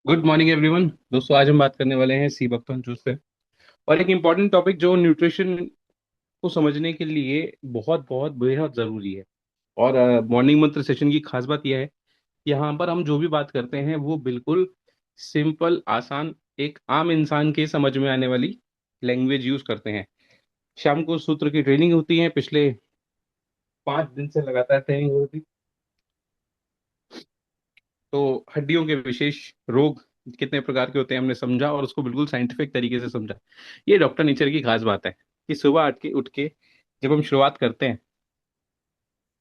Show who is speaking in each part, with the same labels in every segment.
Speaker 1: Good morning everyone. दोस्तों, आज हम बात करने वाले हैं सी बकथॉर्न जूस पे। और एक इम्पॉर्टेंट टॉपिक जो न्यूट्रिशन को समझने के लिए बहुत बहुत बेहद ज़रूरी है। और मॉर्निंग मंत्र सेशन की खास बात यह है कि यहाँ पर हम जो भी बात करते हैं वो बिल्कुल सिंपल, आसान, एक आम इंसान के समझ में आने वाली लैंग्वेज यूज करते हैं। शाम को सूत्र की ट्रेनिंग होती है। पिछले 5 दिन से लगातार ट्रेनिंग हो रही थी। तो हड्डियों के विशेष रोग कितने प्रकार के होते हैं हमने समझा, और उसको बिल्कुल साइंटिफिक तरीके से समझा। ये डॉक्टर नेचर की खास बात है कि सुबह उठ के जब हम शुरुआत करते हैं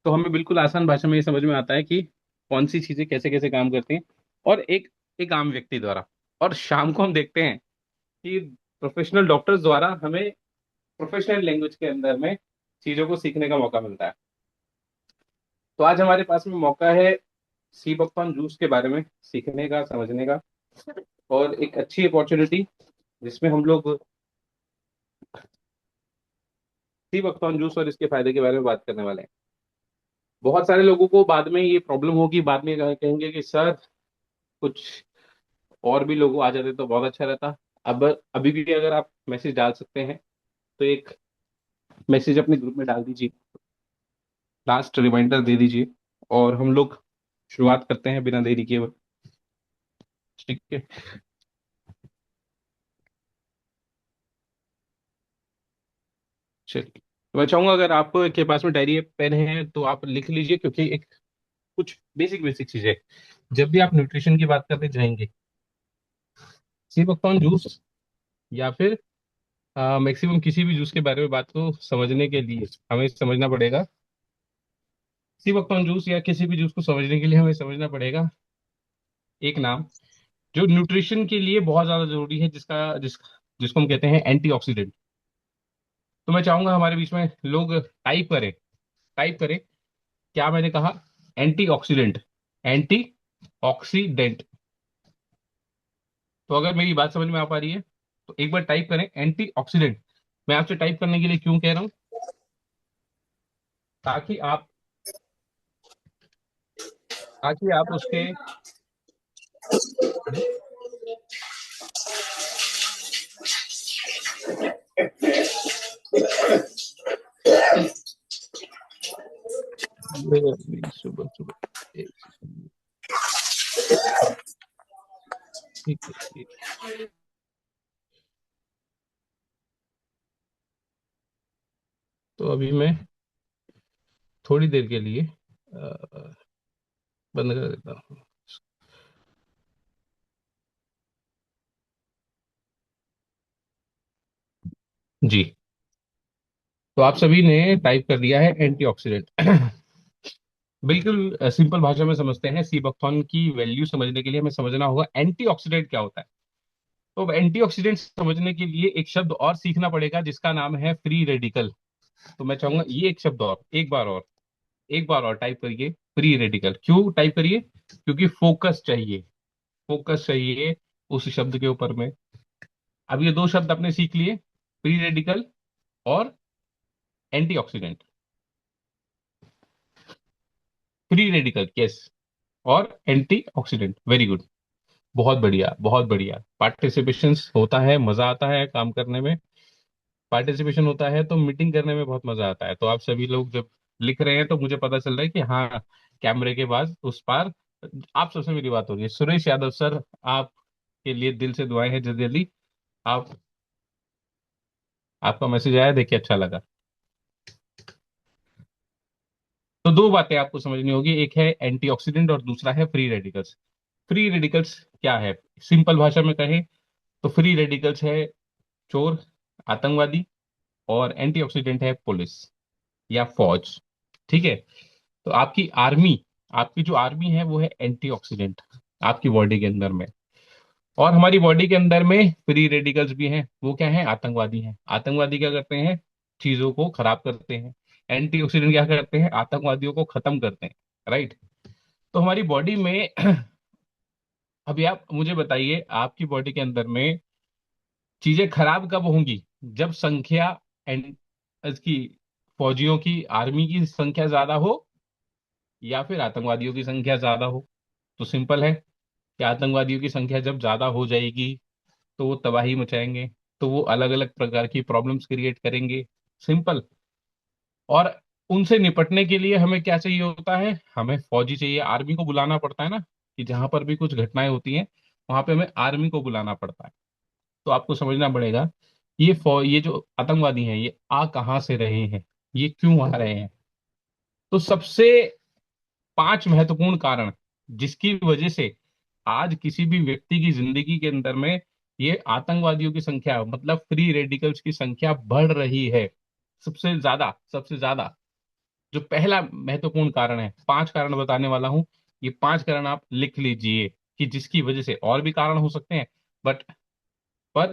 Speaker 1: तो हमें बिल्कुल आसान भाषा में ये समझ में आता है कि कौन सी चीजें कैसे कैसे काम करती हैं। और एक एक आम व्यक्ति द्वारा, और शाम को हम देखते हैं कि प्रोफेशनल डॉक्टर्स द्वारा हमें प्रोफेशनल लैंग्वेज के अंदर में चीजों को सीखने का मौका मिलता है। तो आज हमारे पास में मौका है सी बकथॉर्न जूस के बारे में सीखने का, समझने का। और एक अच्छी अपॉर्चुनिटी जिसमें हम लोग सी बकथॉर्न जूस और इसके फायदे के बारे में बात करने वाले हैं। बहुत सारे लोगों को बाद में ये प्रॉब्लम होगी, बाद में कहेंगे कि सर कुछ और भी लोग आ जाते तो बहुत अच्छा रहता। अब अभी भी अगर आप मैसेज डाल सकते हैं तो एक मैसेज अपने ग्रुप में डाल दीजिए, लास्ट रिमाइंडर दे दीजिए, और हम लोग शुरुआत करते हैं बिना देरी किए। ठीक है, चलिए। तो मैं चाहूंगा अगर आपके पास में डायरी पेन है तो आप लिख लीजिए, क्योंकि एक कुछ बेसिक बेसिक चीजें जब भी आप न्यूट्रिशन की बात करने जाएंगे, सी बकथॉर्न जूस या फिर मैक्सिमम किसी भी जूस के बारे में बात को समझने के लिए हमें समझना पड़ेगा। सी बकथॉर्न जूस या किसी भी जूस को समझने के लिए हमें समझना पड़ेगा एक नाम जो न्यूट्रिशन के लिए बहुत ज्यादा जरूरी है, जिसको हम कहते हैं एंटीऑक्सीडेंट। तो मैं चाहूंगा हमारे बीच में लोग टाइप करें। क्या मैंने कहा? एंटीऑक्सीडेंट। एंटीऑक्सीडेंट। तो अगर मेरी बात समझ में आ पा रही है तो एक बार टाइप करें एंटीऑक्सीडेंट। मैं आपसे टाइप करने के लिए क्यों कह रहा हूं? ताकि आप ताकि आप उसके सुबह सुबह एक सेकंड। ठीक है, ठीक। तो अभी मैं थोड़ी देर के लिए बंद कर देता हूँ। जी। तो आप सभी ने टाइप कर दिया है एंटीऑक्सीडेंट। बिल्कुल सिंपल भाषा में समझते हैं। सी बकथॉर्न की वैल्यू समझने के लिए हमें समझना होगा एंटीऑक्सीडेंट क्या होता है। तो अब एंटीऑक्सीडेंट समझने के लिए एक शब्द और सीखना पड़ेगा जिसका नाम है फ्री रेडिकल। तो मैं चाहूंगा ये एक शब्द और एक बार और टाइप करिए। फ्री रेडिकल क्यों टाइप करिए? क्योंकि फोकस चाहिए। फोकस चाहिए उस शब्द के ऊपर में। अब ये दो शब्द आपने सीख लिए, फ्री रेडिकल और एंटीऑक्सीडेंट। फ्री रेडिकल, यस, और एंटीऑक्सीडेंट, वेरी गुड। बहुत बढ़िया, बहुत बढ़िया। पार्टिसिपेशन होता है, मजा आता है काम करने में। पार्टिसिपेशन होता है तो मीटिंग करने में बहुत मजा आता है। तो आप सभी लोग जब लिख रहे हैं तो मुझे पता चल रहा है कि हाँ, कैमरे के बाद उस पार आप सबसे मेरी बात हो रही है। सुरेश यादव सर, आपके लिए दिल से दुआएं हैं। जल्दी जल्दी आप, आपका मैसेज आया, देखिए अच्छा लगा। तो दो बातें आपको समझनी होगी, एक है एंटीऑक्सीडेंट और दूसरा है फ्री रेडिकल्स। फ्री रेडिकल्स क्या है? सिंपल भाषा में कहें तो फ्री रेडिकल्स है चोर, आतंकवादी, और एंटीऑक्सीडेंट है पुलिस या फौज। ठीक है। तो आपकी जो आर्मी है वो है एंटीऑक्सीडेंट आपकी बॉडी के अंदर में। और हमारी बॉडी के अंदर में फ्री रेडिकल्स भी हैं। वो क्या है? आतंकवादी हैं। आतंकवादी क्या करते हैं? चीजों को खराब करते हैं। एंटीऑक्सीडेंट क्या करते हैं? आतंकवादियों को खत्म करते हैं। राइट। तो हमारी बॉडी में अभी आप मुझे बताइए, आपकी बॉडी के अंदर में चीजें खराब कब होंगी? जब संख्या एंड इसकी फौजियों की, आर्मी की संख्या ज्यादा हो, या फिर आतंकवादियों की संख्या ज्यादा हो। तो सिंपल है, कि आतंकवादियों की संख्या जब ज्यादा हो जाएगी तो वो तबाही मचाएंगे, तो वो अलग अलग प्रकार की प्रॉब्लम्स क्रिएट करेंगे। सिंपल। और उनसे निपटने के लिए हमें क्या चाहिए होता है? हमें फौजी चाहिए, आर्मी को बुलाना पड़ता है ना, कि जहां पर भी कुछ घटनाएं होती हैं वहां पे हमें आर्मी को बुलाना पड़ता है। तो आपको समझना पड़ेगा, ये जो आतंकवादी हैं ये आ कहाँ से रहे हैं, ये क्यों आ रहे हैं। तो सबसे 5 महत्वपूर्ण कारण जिसकी वजह से आज किसी भी व्यक्ति की जिंदगी के अंदर में ये आतंकवादियों की संख्या, मतलब फ्री रेडिकल्स की संख्या बढ़ रही है। सबसे ज्यादा जो पहला महत्वपूर्ण कारण है, 5 कारण बताने वाला हूं। ये 5 कारण आप लिख लीजिए, कि जिसकी वजह से और भी कारण हो सकते हैं, बट पर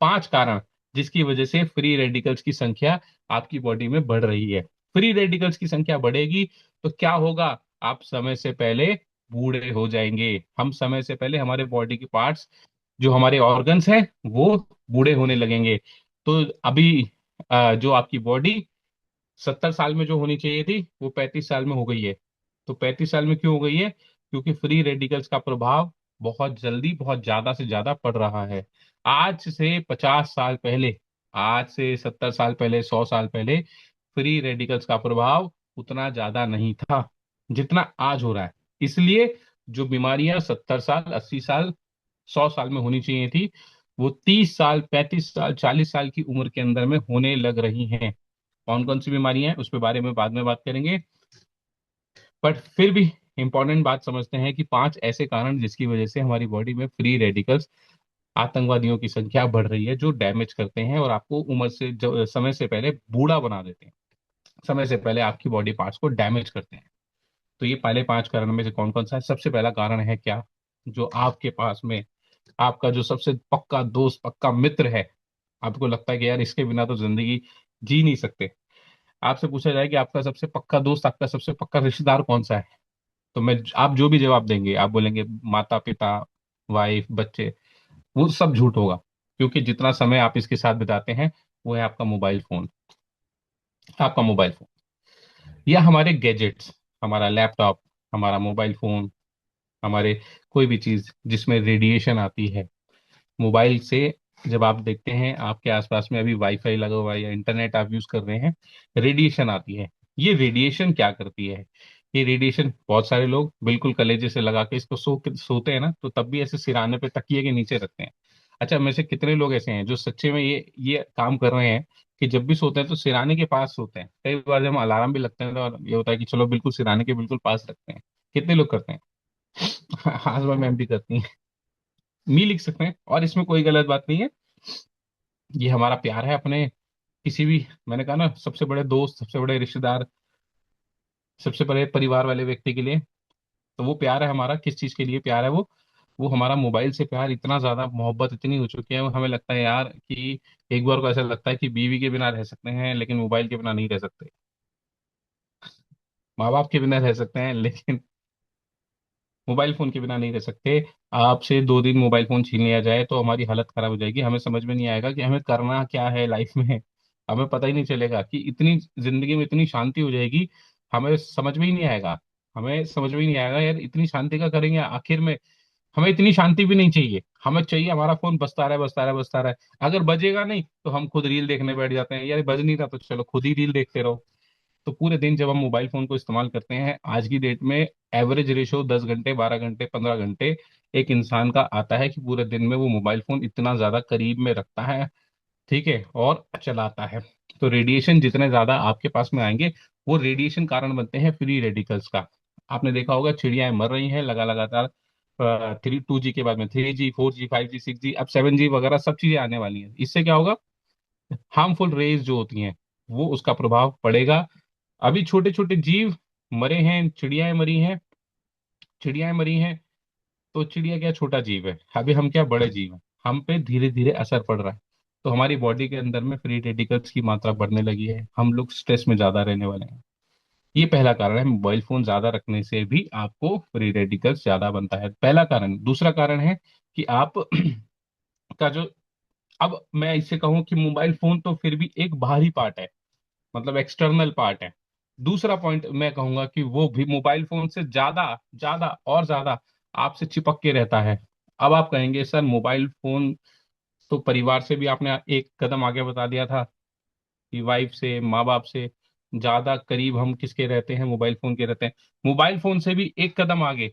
Speaker 1: 5 कारण जिसकी वजह से फ्री रेडिकल्स की संख्या आपकी बॉडी में बढ़ रही है। फ्री रेडिकल्स की संख्या बढ़ेगी तो क्या होगा? आप समय से पहले बूढ़े हो जाएंगे। हम समय से पहले, हमारे बॉडी के पार्ट्स, जो हमारे ऑर्गन्स हैं, वो बूढ़े होने लगेंगे। तो अभी जो आपकी बॉडी 70 साल में जो होनी चाहिए थी वो 35 साल में हो गई है। तो 35 साल में क्यों हो गई है? क्योंकि फ्री रेडिकल्स का प्रभाव बहुत जल्दी, बहुत ज्यादा से ज्यादा पड़ रहा है। आज से 50 साल पहले, आज से 70 साल पहले, 100 साल पहले फ्री रेडिकल्स का प्रभाव उतना ज्यादा नहीं था जितना आज हो रहा है। इसलिए जो बीमारियां 70 साल, 80 साल, 100 साल में होनी चाहिए थी, वो 30 साल, 35 साल, 40 साल की उम्र के अंदर में होने लग रही हैं। कौन कौन सी बीमारियां हैं उस पे बारे में बाद में बात करेंगे। बट फिर भी इंपॉर्टेंट बात समझते हैं कि 5 ऐसे कारण जिसकी वजह से हमारी बॉडी में फ्री रेडिकल्स, आतंकवादियों की संख्या बढ़ रही है, जो डैमेज करते हैं और आपको उम्र से समय से पहले बूढ़ा बना देते हैं, समय से पहले आपकी बॉडी पार्ट्स को डैमेज करते हैं। तो ये पहले 5 कारण में से कौन कौन सा है? सबसे पहला कारण है क्या? जो आपके पास में आपका जो सबसे पक्का दोस्त, पक्का मित्र है, आपको लगता है कि यार इसके बिना तो जिंदगी जी नहीं सकते। आपसे पूछा जाए कि आपका सबसे पक्का दोस्त, आपका सबसे पक्का रिश्तेदार कौन सा है, तो मैं आप जो भी जवाब देंगे, आप बोलेंगे माता पिता, वाइफ, बच्चे, वो सब झूठ होगा। क्योंकि जितना समय आप इसके साथ बिताते हैं वो है आपका मोबाइल फोन। आपका मोबाइल फोन या हमारे गैजेट्स, हमारा लैपटॉप, हमारा मोबाइल फोन, हमारे कोई भी चीज जिसमें रेडिएशन आती है मोबाइल से। जब आप देखते हैं आपके आसपास में अभी वाईफाई लगा हुआ है या इंटरनेट आप यूज कर रहे हैं, रेडिएशन आती है। ये रेडिएशन क्या करती है? ये रेडिएशन, बहुत सारे लोग बिल्कुल कलेजे से लगा के इसको सोते हैं ना, तो तब भी ऐसे सिराने पे तकिए के नीचे रखते हैं। अच्छा, में से कितने लोग ऐसे हैं जो सच्चे में ये काम कर रहे हैं, कि जब भी सोते हैं तो सिराने के पास सोते हैं? कई बार जब अलार्म भी लगते हैं तो ये होता है कि चलो बिल्कुल सिराने के बिल्कुल पास रखते हैं। कितने लोग करते हैं? हाँ, मैम भी करती हैं। मी लिख सकते हैं, और इसमें कोई गलत बात नहीं है। ये हमारा प्यार है अपने किसी भी, मैंने कहा ना, सबसे बड़े दोस्त, सबसे बड़े रिश्तेदार, सबसे बड़े परिवार वाले व्यक्ति के लिए। तो वो प्यार है हमारा, किस चीज के लिए प्यार है वो हमारा मोबाइल से प्यार इतना ज्यादा, मोहब्बत इतनी हो चुकी है, वो हमें लगता है यार कि एक बार को ऐसा लगता है कि बीवी के बिना रह सकते हैं लेकिन मोबाइल के बिना नहीं रह सकते, माँ बाप के बिना रह सकते हैं लेकिन मोबाइल फोन के बिना नहीं रह सकते। आपसे 2 दिन मोबाइल फोन छीन लिया जाए तो हमारी हालत खराब हो जाएगी, हमें समझ में नहीं आएगा कि हमें करना क्या है लाइफ में। हमें पता ही नहीं चलेगा कि इतनी जिंदगी में इतनी शांति हो जाएगी, हमें समझ में ही नहीं आएगा। हमें समझ में ही नहीं आएगा यार इतनी शांति का करेंगे आखिर में। हमें इतनी शांति भी नहीं चाहिए, हमें चाहिए हमारा फोन बजता रहे, बजता रहे, बजता रहे। अगर बजेगा नहीं तो हम खुद रील देखने बैठ जाते हैं, यार बज नहीं रहा तो चलो खुद ही रील देखते रहो। तो पूरे दिन जब हम मोबाइल फोन को इस्तेमाल करते हैं आज की डेट में, एवरेज रेशो 10 घंटे, 12 घंटे, 15 घंटे एक इंसान का आता है, कि पूरे दिन में वो मोबाइल फोन इतना ज्यादा करीब में रखता है, ठीक है, और चलाता है। तो रेडिएशन जितने ज्यादा आपके पास में आएंगे, वो रेडिएशन कारण बनते हैं फ्री रेडिकल्स का। आपने देखा होगा चिड़ियाएं मर रही हैं लगातार। 2G के बाद में 3G, 4G, 5G, 6G, अब 7G वगैरह सब चीजें आने वाली हैं। इससे क्या होगा? हार्मफुल रेज जो होती हैं वो, उसका प्रभाव पड़ेगा। अभी छोटे छोटे जीव मरे हैं, चिड़ियाएं मरी हैं, चिड़ियाएं मरी हैं। तो चिड़िया क्या छोटा जीव है? अभी हम क्या बड़े जीव हैं? हम पे धीरे धीरे असर पड़ रहा है। तो हमारी बॉडी के अंदर में फ्री रेडिकल्स की मात्रा बढ़ने लगी है, हम लोग स्ट्रेस में ज्यादा रहने वाले हैं। ये पहला कारण है, मोबाइल फोन ज्यादा रखने से भी आपको फ्री रेडिकल्स ज्यादा बनता है, पहला कारण। दूसरा कारण है कि आप का जो, अब मैं इससे कहूं कि मोबाइल फोन तो फिर भी एक बाहरी पार्ट है, मतलब एक्सटर्नल पार्ट है। दूसरा पॉइंट मैं कहूंगा कि वो भी मोबाइल फोन से ज्यादा, ज्यादा और ज्यादा आपसे चिपक के रहता है। अब आप कहेंगे सर मोबाइल फोन तो परिवार से भी आपने एक कदम आगे बता दिया था कि वाइफ से, माँ बाप से ज्यादा करीब हम किसके रहते हैं, मोबाइल फोन के रहते हैं। मोबाइल फोन से भी एक कदम आगे,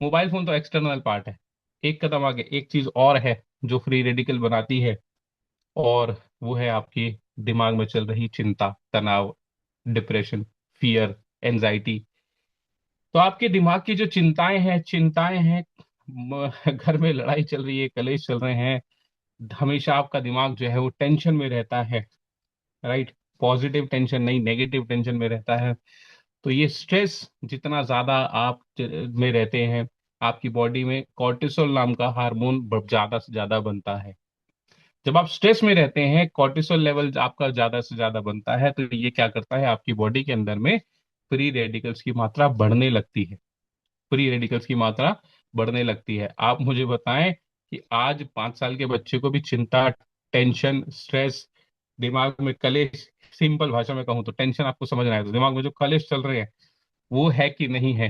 Speaker 1: मोबाइल फोन तो एक्सटर्नल पार्ट है, एक कदम आगे एक चीज और है जो फ्री रेडिकल बनाती है, और वो है आपकी दिमाग में चल रही चिंता, तनाव, डिप्रेशन, फियर, एंजाइटी। तो आपके दिमाग की जो चिंताएं हैं, घर में लड़ाई चल रही है, कलेश चल रहे हैं, हमेशा आपका दिमाग जो है वो टेंशन में रहता है, राइट। पॉजिटिव टेंशन नहीं, नेगेटिव टेंशन में रहता है। तो ये स्ट्रेस जितना ज्यादा आप में रहते हैं, आपकी बॉडी में कॉर्टिसोल नाम का हार्मोन ज्यादा से ज्यादा बनता है। जब आप स्ट्रेस में रहते हैं, कॉर्टिसोल लेवल आपका ज्यादा से ज्यादा बनता है, तो ये क्या करता है, आपकी बॉडी के अंदर में फ्री रेडिकल्स की मात्रा बढ़ने लगती है। फ्री रेडिकल्स की मात्रा बढ़ने लगती है। आप मुझे बताएं कि आज 5 साल के बच्चे को भी चिंता, टेंशन, स्ट्रेस, दिमाग में कलेश, सिंपल भाषा में कहूँ तो टेंशन, आपको समझ रहा है तो दिमाग में जो कलेश चल रहे हैं वो है कि नहीं है?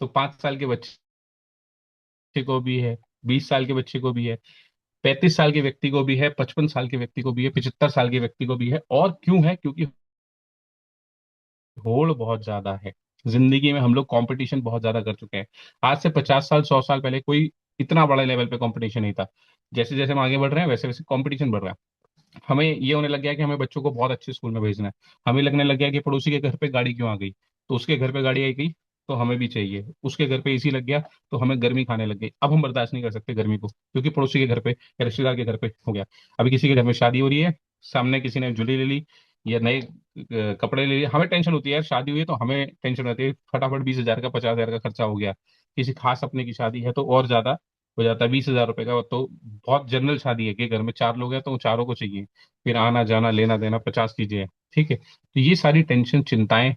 Speaker 1: तो 5 साल के बच्चे को भी है, 20 साल के बच्चे को भी है, 35 साल के व्यक्ति को भी है, 55 साल के व्यक्ति को भी है, 75 साल के व्यक्ति को भी है। और क्यों है? क्योंकि होड़ बहुत ज्यादा है। जिंदगी में हम लोग कंपटीशन बहुत ज्यादा कर चुके हैं। आज से 50 साल, 100 साल पहले कोई इतना बड़ा लेवल पे कंपटीशन नहीं था। जैसे जैसे हम आगे बढ़ रहे हैं वैसे वैसे कंपटीशन बढ़ रहा है। हमें ये होने लग गया कि हमें बच्चों को बहुत अच्छे स्कूल में भेजना है। हमें लगने लग गया कि पड़ोसी के घर पे गाड़ी क्यों आ गई, तो उसके घर पे गाड़ी आई गई तो हमें भी चाहिए। उसके घर पे एसी लग गया तो हमें गर्मी खाने लग गई। अब हम बर्दाश्त नहीं कर सकते गर्मी को, क्योंकि पड़ोसी के घर पे या रिश्तेदार के घर पे हो गया। अभी किसी के घर में शादी हो रही है, सामने किसी ने झूली ले ली या नए कपड़े ले लिए, हमें टेंशन होती है यार, शादी हुई है तो हमें टेंशन रहती है, फटाफट 20,000 का, 50,000 का खर्चा हो गया। किसी खास अपने की शादी है तो और ज्यादा हो जाता है, 20,000 रुपए का। तो बहुत जनरल शादी है कि घर में 4 लोग हैं तो चारों को चाहिए, फिर आना जाना लेना देना 50 कीजिए, ठीक है। तो ये सारी टेंशन, चिंताएं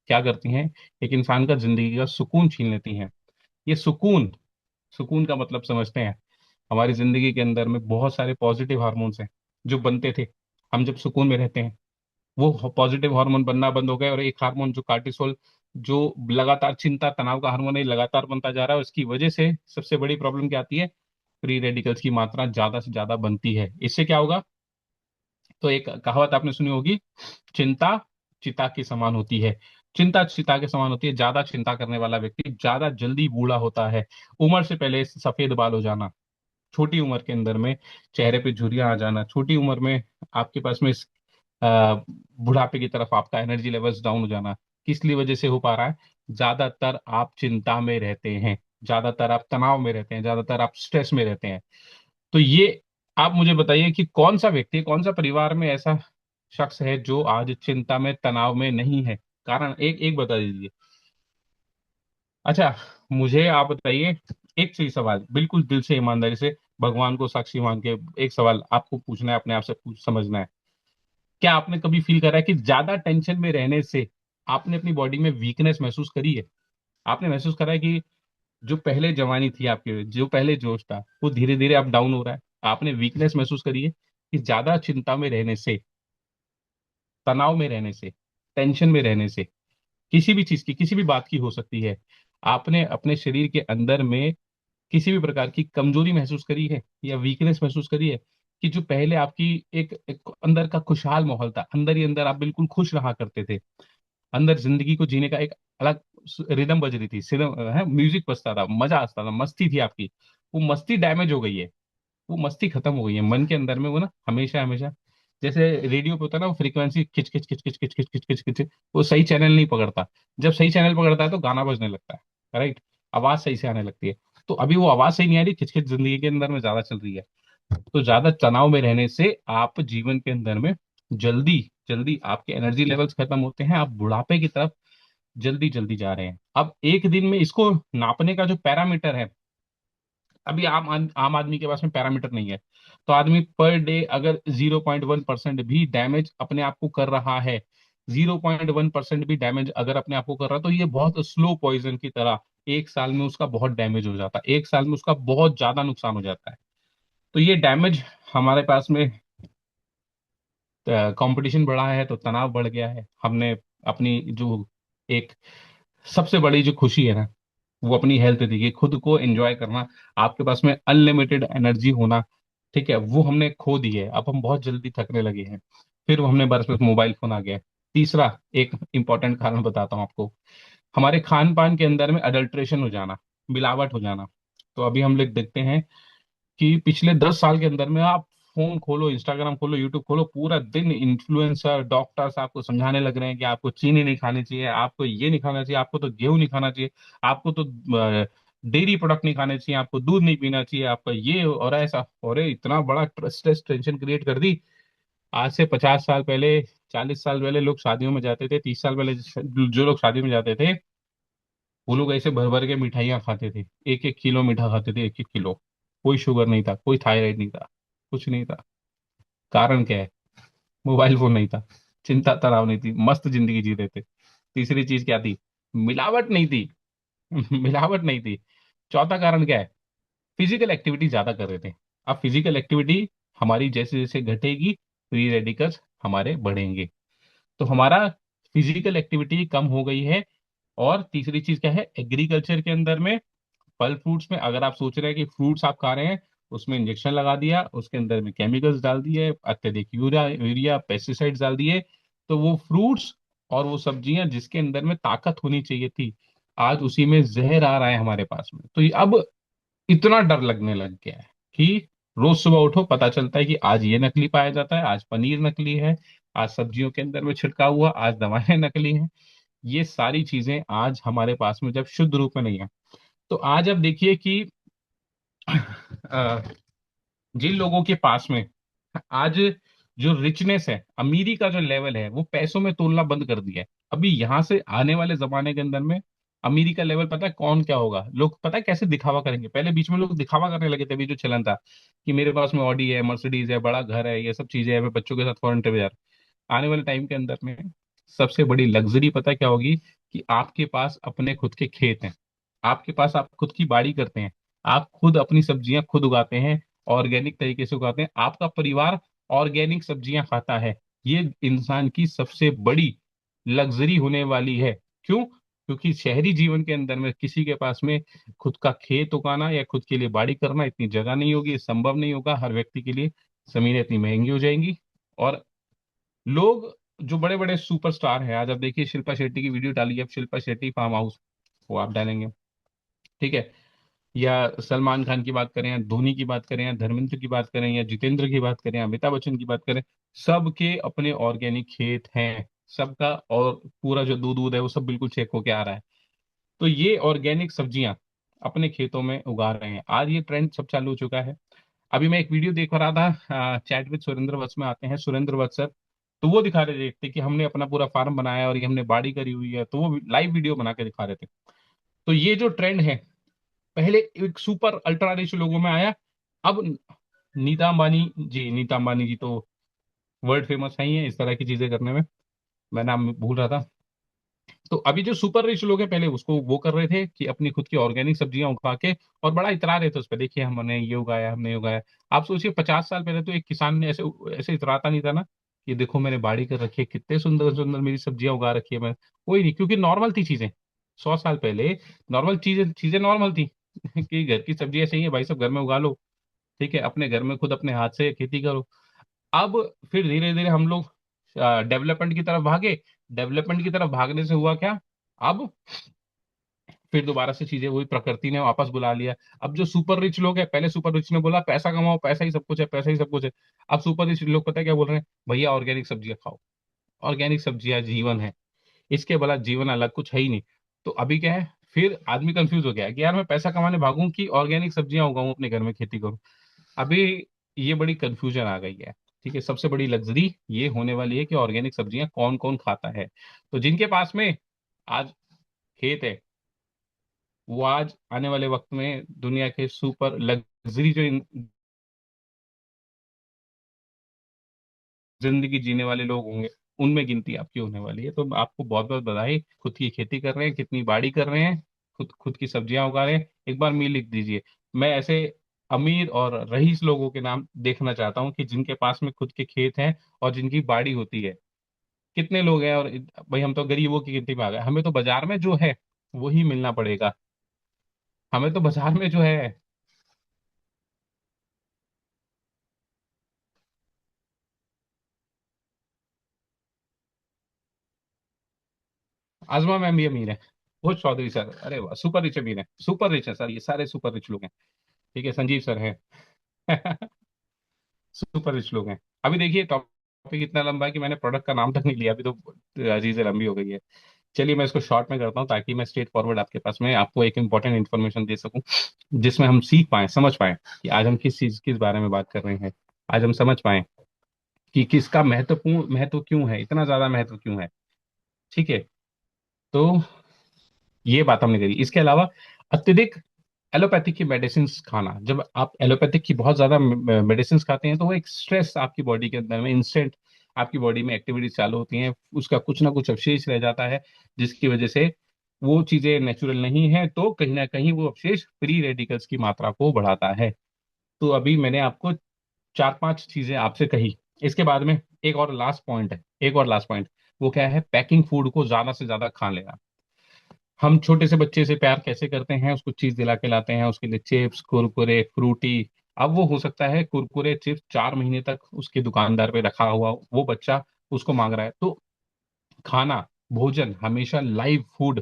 Speaker 1: क्या करती हैं, एक इंसान का जिंदगी का सुकून छीन लेती हैं। ये सुकून, सुकून का मतलब समझते हैं? हमारी जिंदगी के अंदर में बहुत सारे पॉजिटिव हार्मोन्स हैं जो बनते थे। हम जब सुकून में रहते हैं वो पॉजिटिव हार्मोन बनना बंद हो गए, और एक हार्मोन जो कार्टिसोल, जो लगातार चिंता तनाव का हार्मोन है, लगातार बनता जा रहा है। उसकी वजह से सबसे बड़ी प्रॉब्लम क्या आती है, फ्री रेडिकल्स की मात्रा ज्यादा से ज्यादा बनती है। इससे क्या होगा, तो एक कहावत आपने सुनी होगी, चिंता चिता के समान होती है। चिंता चिता के समान होती है। ज्यादा चिंता करने वाला व्यक्ति ज्यादा जल्दी बूढ़ा होता है। उम्र से पहले सफेद बाल हो जाना, छोटी उम्र के अंदर में चेहरे पे झुर्रियां आ जाना, छोटी उम्र में आपके पास में बुढ़ापे की तरफ आपका एनर्जी लेवल्स डाउन हो जाना, किस लिए वजह से हो पा रहा है? ज्यादातर आप चिंता में रहते हैं, ज्यादातर आप तनाव में रहते हैं, ज्यादातर आप स्ट्रेस में रहते हैं। तो ये आप मुझे बताइए कि कौन सा व्यक्ति, कौन सा परिवार में ऐसा शख्स है जो आज चिंता में, तनाव में नहीं है? कारण एक एक बता दीजिए। अच्छा, मुझे आप बताइए, एक सही सवाल, बिल्कुल दिल से ईमानदारी से, भगवान को साक्षी मान के एक सवाल आपको पूछना है, अपने आप से पूछ समझना है। क्या आपने कभी फील करा है कि ज्यादा टेंशन में रहने से आपने अपनी बॉडी में वीकनेस महसूस करी है? आपने महसूस करा है कि जो पहले जवानी थी आपके, जो पहले जोश था, वो धीरे धीरे अब डाउन हो रहा है? आपने वीकनेस महसूस करी है कि ज्यादा चिंता में रहने से, तनाव में रहने से, टेंशन में रहने से, किसी भी चीज की, किसी भी बात की हो सकती है, आपने अपने शरीर के अंदर में किसी भी प्रकार की कमजोरी महसूस करी है या वीकनेस महसूस करी है? कि जो पहले आपकी एक अंदर का खुशहाल माहौल था, अंदर ही अंदर आप बिल्कुल खुश रहा करते थे, अंदर जिंदगी को जीने का एक अलग रिदम बज रही थी, सिदम है, म्यूजिक बजता था, मजा आता था, मस्ती थी आपकी, वो मस्ती डैमेज हो गई है। वो मस्ती खत्म हो गई है मन के अंदर में। वो ना हमेशा हमेशा, जैसे रेडियो पे होता है ना, वो फ्रीक्वेंसी खिच खिच खिच खिच खिच खिच खिच खिच खिच, वो सही चैनल नहीं पकड़ता। जब सही चैनल पकड़ता है तो गाना बजने लगता है, राइट, आवाज सही से आने लगती है। तो अभी वो आवाज सही नहीं आ रही, खिच खिच जिंदगी के अंदर में ज्यादा चल रही है। तो ज्यादा तनाव में रहने से आप जीवन के अंदर में जल्दी जल्दी आपके एनर्जी लेवल्स खत्म होते हैं, आप बुढ़ापे की तरफ जल्दी जल्दी जा रहे हैं। अब एक दिन में इसको नापने का जो पैरामीटर है, अभी आम आदमी के पास में पैरामीटर नहीं है। तो आदमी पर डे अगर 0.1% भी डैमेज अपने आप को कर रहा है, 0.1% भी डैमेज अगर अपने आप को कर रहा है, तो ये बहुत स्लो पॉइजन की तरह एक साल में उसका बहुत डैमेज हो जाता है, एक साल में उसका बहुत ज्यादा नुकसान हो जाता है। तो ये डैमेज हमारे पास में, कंपटीशन बढ़ा है तो तनाव बढ़ गया है। हमने अपनी जो एक सबसे बड़ी जो खुशी है ना, वो अपनी हेल्थ देखिए, खुद को एंजॉय करना, आपके पास में अनलिमिटेड एनर्जी होना, ठीक है, वो हमने खो दी है। अब हम बहुत जल्दी थकने लगे हैं। फिर हमने बरस में मोबाइल फोन आ गया है। तीसरा एक इंपॉर्टेंट कारण बताता हूँ आपको, हमारे खान पान के अंदर में अडल्ट्रेशन हो जाना, मिलावट हो जाना। तो अभी हम लोग देखते हैं कि पिछले 10 साल के अंदर में आप फोन खोलो, इंस्टाग्राम खोलो, यूट्यूब खोलो, पूरा दिन इन्फ्लुएंसर डॉक्टर्स आपको समझाने लग रहे हैं कि आपको चीनी नहीं खानी चाहिए, आपको ये नहीं खाना चाहिए, आपको तो गेहूं नहीं खाना चाहिए, आपको तो डेयरी प्रोडक्ट नहीं खाने चाहिए, आपको दूध नहीं पीना चाहिए, आपका ये और ऐसा। और इतना बड़ा स्ट्रेस टेंशन क्रिएट कर दी। आज से 50 साल पहले, 40 साल पहले लोग शादियों में जाते थे, 30 साल पहले जो लोग शादी में जाते थे, वो लोग ऐसे भर भर के मिठाइयाँ खाते थे, 1-1 किलो मीठा खाते थे, 1-1 किलो। कोई शुगर नहीं था, कोई थायराइड नहीं था, कुछ नहीं था। कारण क्या है? मोबाइल फोन नहीं था, चिंता तनाव नहीं थी, मस्त जिंदगी जी रहे थे। तीसरी चीज क्या थी? मिलावट नहीं थी। मिलावट नहीं थी। चौथा कारण क्या है? फिजिकल एक्टिविटी ज्यादा कर रहे थे। अब फिजिकल एक्टिविटी हमारी जैसे जैसे घटेगी, फ्री रेडिकल्स हमारे बढ़ेंगे। तो हमारा फिजिकल एक्टिविटी कम हो गई है। और तीसरी चीज क्या है? एग्रीकल्चर के अंदर में, फल फ्रूट्स में अगर आप सोच रहे हैं कि फ्रूट्स आप खा रहे हैं, उसमें इंजेक्शन लगा दिया, उसके अंदर में केमिकल्स डाल दिए, अत्यधिक यूरिया यूरिया पेस्टिसाइड्स डाल दिए, तो वो फ्रूट्स और वो सब्जियां जिसके अंदर में ताकत होनी चाहिए थी, आज उसी में जहर आ रहा है हमारे पास में। तो ये अब इतना डर लगने लग गया है कि रोज सुबह उठो, पता चलता है कि आज ये नकली पाया जाता है, आज पनीर नकली है, आज सब्जियों के अंदर में छिड़का हुआ, आज दवाएं नकली हैं। ये सारी चीजें आज हमारे पास में जब शुद्ध रूप में नहीं है, तो आज अब देखिए कि अ, जिन लोगों के पास में आज जो रिचनेस है, अमीरी का जो लेवल है, वो पैसों में तोलना बंद कर दिया है। अभी यहां से आने वाले जमाने के अंदर में अमीरी का लेवल पता है कौन क्या होगा? लोग पता है कैसे दिखावा करेंगे? पहले बीच में लोग दिखावा करने लगे थे, अभी जो चलन था कि मेरे पास में ऑडी है, मर्सिडीज है, बड़ा घर है, ये सब चीजें है, मैं बच्चों के साथ फॉरेन ट्रिप जा रहा हूं। आने वाले टाइम के अंदर में सबसे बड़ी लग्जरी पता है क्या होगी? कि आपके पास अपने खुद के खेत हैं, आपके पास आप खुद की बाड़ी करते हैं, आप खुद अपनी सब्जियां खुद उगाते हैं, ऑर्गेनिक तरीके से उगाते हैं, आपका परिवार ऑर्गेनिक सब्जियां खाता है। ये इंसान की सबसे बड़ी लग्जरी होने वाली है। क्यों? क्योंकि शहरी जीवन के अंदर में किसी के पास में खुद का खेत उगाना या खुद के लिए बाड़ी करना इतनी जगह नहीं होगी, संभव नहीं होगा हर व्यक्ति के लिए। जमीनें इतनी महंगी हो जाएंगी। और लोग जो बड़े बड़े सुपरस्टार हैं, आज आप देखिए शिल्पा शेट्टी की वीडियो डालिए, अब शिल्पा शेट्टी फार्म हाउस, वो आप डालेंगे, ठीक है, या सलमान खान की बात करें, या धोनी की बात करें, या धर्मेंद्र की बात करें, या जितेंद्र की बात करें, या अमिताभ बच्चन की बात करें, सबके अपने ऑर्गेनिक खेत हैं सबका। और पूरा जो दूध दूध है वो सब बिल्कुल चेक होके आ रहा है। तो ये ऑर्गेनिक सब्जियां अपने खेतों में उगा रहे हैं, आज ये ट्रेंड सब चालू हो चुका है। अभी मैं एक वीडियो देख रहा था, चैट विद सुरेंद्र वत्स में आते हैं सुरेंद्र वत्स सर, तो वो दिखा रहे थे कि हमने अपना पूरा फार्म बनाया और ये हमने बाड़ी करी हुई है, तो वो लाइव वीडियो बना के दिखा रहे थे। तो ये जो ट्रेंड है, पहले एक सुपर अल्ट्रा रिच लोगों में आया, अब नीता अंबानी जी तो वर्ल्ड फेमस है ही है इस तरह की चीजें करने में, मैं नाम भूल रहा था। तो अभी जो सुपर रिच लोग हैं, पहले उसको वो कर रहे थे कि अपनी खुद की ऑर्गेनिक सब्जियां उगा के, और बड़ा इतरा रहे थे उस पर, देखिए हमने ये उगाया, हमने ये उगाया। आप सोचिए 50 साल पहले तो एक किसान ने ऐसे ऐसे इतराता नहीं था ना कि देखो मैंने बाड़ी कर रखी है, कितने सुंदर सुंदर मेरी सब्जियां उगा रखी है मैं। कोई नहीं, क्योंकि नॉर्मल थी चीजें। 100 साल पहले नॉर्मल चीजें चीजें नॉर्मल थी कि घर की सब्जी ऐसे ही है भाई, सब घर में उगा लो, ठीक है, अपने घर में खुद अपने हाथ से खेती करो। अब फिर धीरे धीरे हम लोग डेवलपमेंट की तरफ भागे। डेवलपमेंट की तरफ भागने से हुआ क्या? अब फिर दोबारा से चीजें वही प्रकृति ने वापस बुला लिया। अब जो सुपर रिच लोग हैं, पहले सुपर रिच ने बोला पैसा कमाओ, पैसा ही सब कुछ है, पैसा ही सब कुछ है। अब सुपर रिच लोग पता है क्या बोल रहे हैं? भैया ऑर्गेनिक सब्जियां खाओ, ऑर्गेनिक सब्जियां जीवन है, इसके भला जीवन अलग कुछ है ही नहीं। तो अभी क्या है, फिर आदमी कंफ्यूज हो गया कि यार मैं पैसा कमाने भागूं कि ऑर्गेनिक सब्जियां उगाऊं, अपने घर में खेती करूं। अभी ये बड़ी कंफ्यूजन आ गई है। ठीक है, सबसे बड़ी लग्जरी ये होने वाली है कि ऑर्गेनिक सब्जियां कौन कौन खाता है। तो जिनके पास में आज खेत है, वो आज आने वाले वक्त में दुनिया के सुपर लग्जरी जो जिंदगी जीने वाले लोग होंगे, उनमें गिनती आपकी होने वाली है। तो आपको बहुत बहुत बधाई, खुद की खेती कर रहे हैं, कितनी बाड़ी कर रहे हैं, खुद खुद की सब्जियां उगा रहे हैं। एक बार मेल लिख दीजिए। मैं ऐसे अमीर और रईस लोगों के नाम देखना चाहता हूँ कि जिनके पास में खुद के खेत हैं और जिनकी बाड़ी होती है। कितने लोग हैं? और भाई हम तो गरीबों की गिनती में आ गए, हमें तो बाजार में जो है वही मिलना पड़ेगा। हमें तो बाजार में जो है। आजमा मैम भी अमीर है। वो चौधरी सर, अरे वाह, सुपर रिच अमीर है, सुपर रिच है सर, ये सारे सुपर रिच लोग हैं। ठीक है, संजीव सर हैं। सुपर रिच लोग हैं। अभी देखिए टॉपिक इतना लंबा है कि मैंने प्रोडक्ट का नाम तक नहीं लिया अभी, तो चीजें लंबी हो गई है। चलिए मैं इसको शॉर्ट में करता हूँ ताकि मैं स्ट्रेट फॉरवर्ड आपके पास में आपको एक इंपॉर्टेंट इन्फॉर्मेशन दे सकूं, जिसमें हम सीख पाए, समझ पाए कि आज हम किस चीज किस बारे में बात कर रहे हैं। आज हम समझ पाए कि किसका महत्वपूर्ण महत्व क्यों है, इतना ज्यादा महत्व क्यों है। ठीक है। तो ये बात हमने करी। इसके अलावा अत्यधिक एलोपैथिक की मेडिसिन खाना, जब आप एलोपैथिक की बहुत ज्यादा मेडिसिन खाते हैं तो वो एक स्ट्रेस आपकी बॉडी के अंदर में इंस्टेंट आपकी बॉडी में एक्टिविटीज चालू होती हैं, उसका कुछ ना कुछ अवशेष रह जाता है, जिसकी वजह से वो चीजें नेचुरल नहीं है, तो कहीं ना कहीं वो अवशेष फ्री रेडिकल्स की मात्रा को बढ़ाता है। तो अभी मैंने आपको चार पांच चीजें आपसे कही। इसके बाद में एक और लास्ट पॉइंट है, एक और लास्ट पॉइंट। वो क्या है? पैकिंग फूड को ज्यादा से ज्यादा खा लेना। हम छोटे से बच्चे से प्यार कैसे करते हैं, उसको चीज दिला के लाते हैं, उसके लिए चिप्स कुरकुरे फ्रूटी। अब वो हो सकता है कुरकुरे चिप्स 4 महीने तक उसके दुकानदार पे रखा हुआ, वो बच्चा उसको मांग रहा है। तो खाना, भोजन हमेशा लाइव फूड,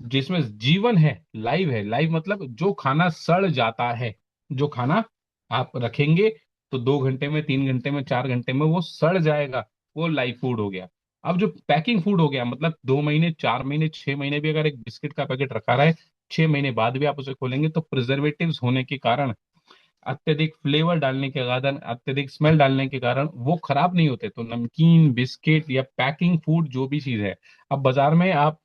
Speaker 1: जिसमें जीवन है, लाइव है। लाइव मतलब जो खाना सड़ जाता है, जो खाना आप रखेंगे तो 2 घंटे में, 3 घंटे में, 4 घंटे में वो सड़ जाएगा, वो लाइव फूड हो गया। अब जो पैकिंग फूड हो गया, मतलब 2 महीने, 4 महीने, 6 महीने भी अगर एक बिस्किट का पैकेट रखा रहा है, 6 महीने बाद भी आप उसे खोलेंगे तो प्रिजर्वेटिव्स होने के कारण, अत्यधिक फ्लेवर डालने के कारण, अत्यधिक स्मेल डालने के कारण वो खराब नहीं होते। तो नमकीन, बिस्किट या पैकिंग फूड जो भी चीज है, अब बाजार में आप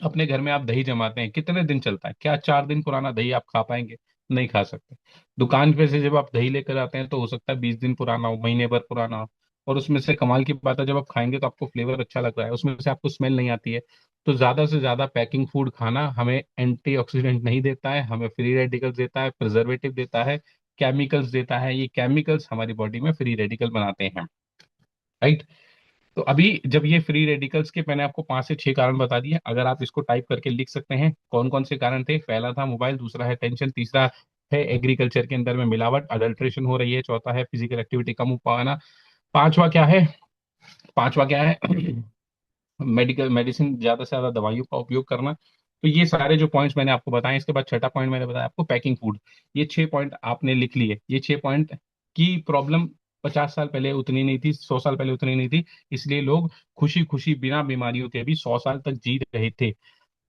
Speaker 1: अपने घर में आप दही जमाते हैं, कितने दिन चलता है? क्या 4 दिन पुराना दही आप खा पाएंगे? नहीं खा सकते। दुकान पे से जब आप दही लेकर आते हैं तो हो सकता है 20 दिन पुराना हो, महीने भर पुराना हो। और उसमें से कमाल की बात है, जब आप खाएंगे तो आपको फ्लेवर अच्छा लग रहा है, उसमें से आपको स्मेल नहीं आती है। तो ज्यादा से ज्यादा पैकिंग फूड खाना हमें एंटीऑक्सीडेंट नहीं देता है, हमें फ्री रेडिकल्स देता है, प्रिजर्वेटिव देता है, केमिकल्स देता है। ये केमिकल्स हमारी बॉडी में फ्री रेडिकल बनाते हैं। राइट। तो अभी जब ये फ्री रेडिकल्स के मैंने आपको 5 से 6 कारण बता दिए, अगर आप इसको टाइप करके लिख सकते हैं कौन कौन से कारण थे। पहला था मोबाइल, दूसरा है टेंशन, तीसरा है एग्रीकल्चर के अंदर में मिलावट, अडल्ट्रेशन हो रही है, चौथा है फिजिकल एक्टिविटी कम हो पाना, पांचवा क्या है? पांचवा क्या है? मेडिकल मेडिसिन, ज्यादा से ज्यादा दवाइयों का उपयोग करना। तो ये सारे जो पॉइंट्स मैंने आपको बताए, इसके बाद छठा पॉइंट मैंने बताया आपको पैकिंग फूड। ये 6 पॉइंट आपने लिख लिए। ये 6 पॉइंट की प्रॉब्लम 50 साल पहले उतनी नहीं थी, 100 साल पहले उतनी नहीं थी, इसलिए लोग खुशी खुशी बिना बीमारियों के भी 100 साल तक जी रहे थे।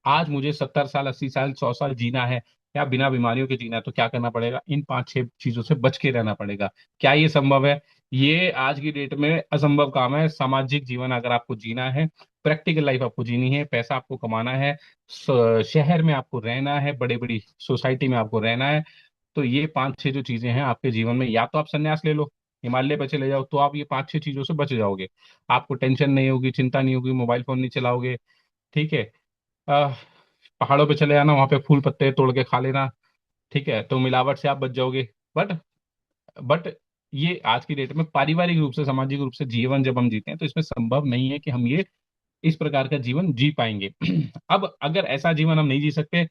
Speaker 1: आज मुझे 70 साल, 80 साल, 100 साल जीना है या बिना बीमारियों के जीना है, तो क्या करना पड़ेगा? इन 5 6 चीजों से बच के रहना पड़ेगा। क्या ये संभव है? ये आज की डेट में असंभव काम है। सामाजिक जीवन अगर आपको जीना है, प्रैक्टिकल लाइफ आपको जीनी है, पैसा आपको कमाना है, शहर में आपको रहना है, बड़े बड़ी सोसाइटी में आपको रहना है, तो ये 5 6 जो चीजें हैं आपके जीवन में, या तो आप संन्यास ले लो, हिमालय पे चले जाओ, तो आप ये 5 6 चीजों से बच जाओगे। आपको टेंशन नहीं होगी, चिंता नहीं होगी, मोबाइल फोन नहीं चलाओगे। ठीक है। अह, पहाड़ों पे चले जाना, वहां पे फूल पत्ते तोड़ के खा लेना। ठीक है, तो मिलावट से आप बच जाओगे। बट बट ये आज की डेट में पारिवारिक रूप से, सामाजिक रूप से जीवन जब हम जीते हैं, तो इसमें संभव नहीं है कि हम ये इस प्रकार का जीवन जी पाएंगे। अब अगर ऐसा जीवन हम नहीं जी सकते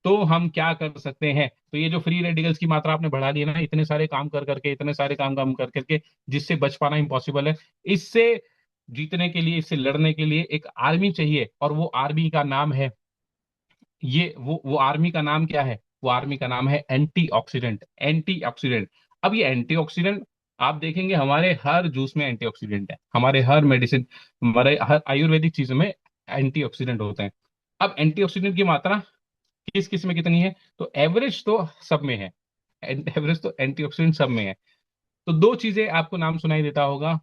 Speaker 1: तो हम क्या कर सकते हैं? तो ये जो फ्री रेडिकल्स की मात्रा आपने बढ़ा दी है ना, इतने सारे काम कर करके, इतने सारे काम कर करके, जिससे बच पाना इम्पॉसिबल है। इससे जीतने के लिए, इससे लड़ने के लिए एक आर्मी चाहिए, और वो आर्मी का नाम है, ये वो आर्मी का नाम क्या है? वो आर्मी का नाम है एंटीऑक्सीडेंट। एंटीऑक्सीडेंट। अब ये एंटीऑक्सीडेंट आप देखेंगे हमारे हर जूस में एंटीऑक्सीडेंट है, हमारे हर मेडिसिन, हमारे हर आयुर्वेदिक चीजों में एंटीऑक्सीडेंट होते हैं। अब एंटीऑक्सीडेंट की मात्रा किस किस में कितनी है? तो एवरेज तो सब में है, एवरेज तो एंटीऑक्सीडेंट सब में है। तो दो चीजें आपको नाम सुनाई देता होगा।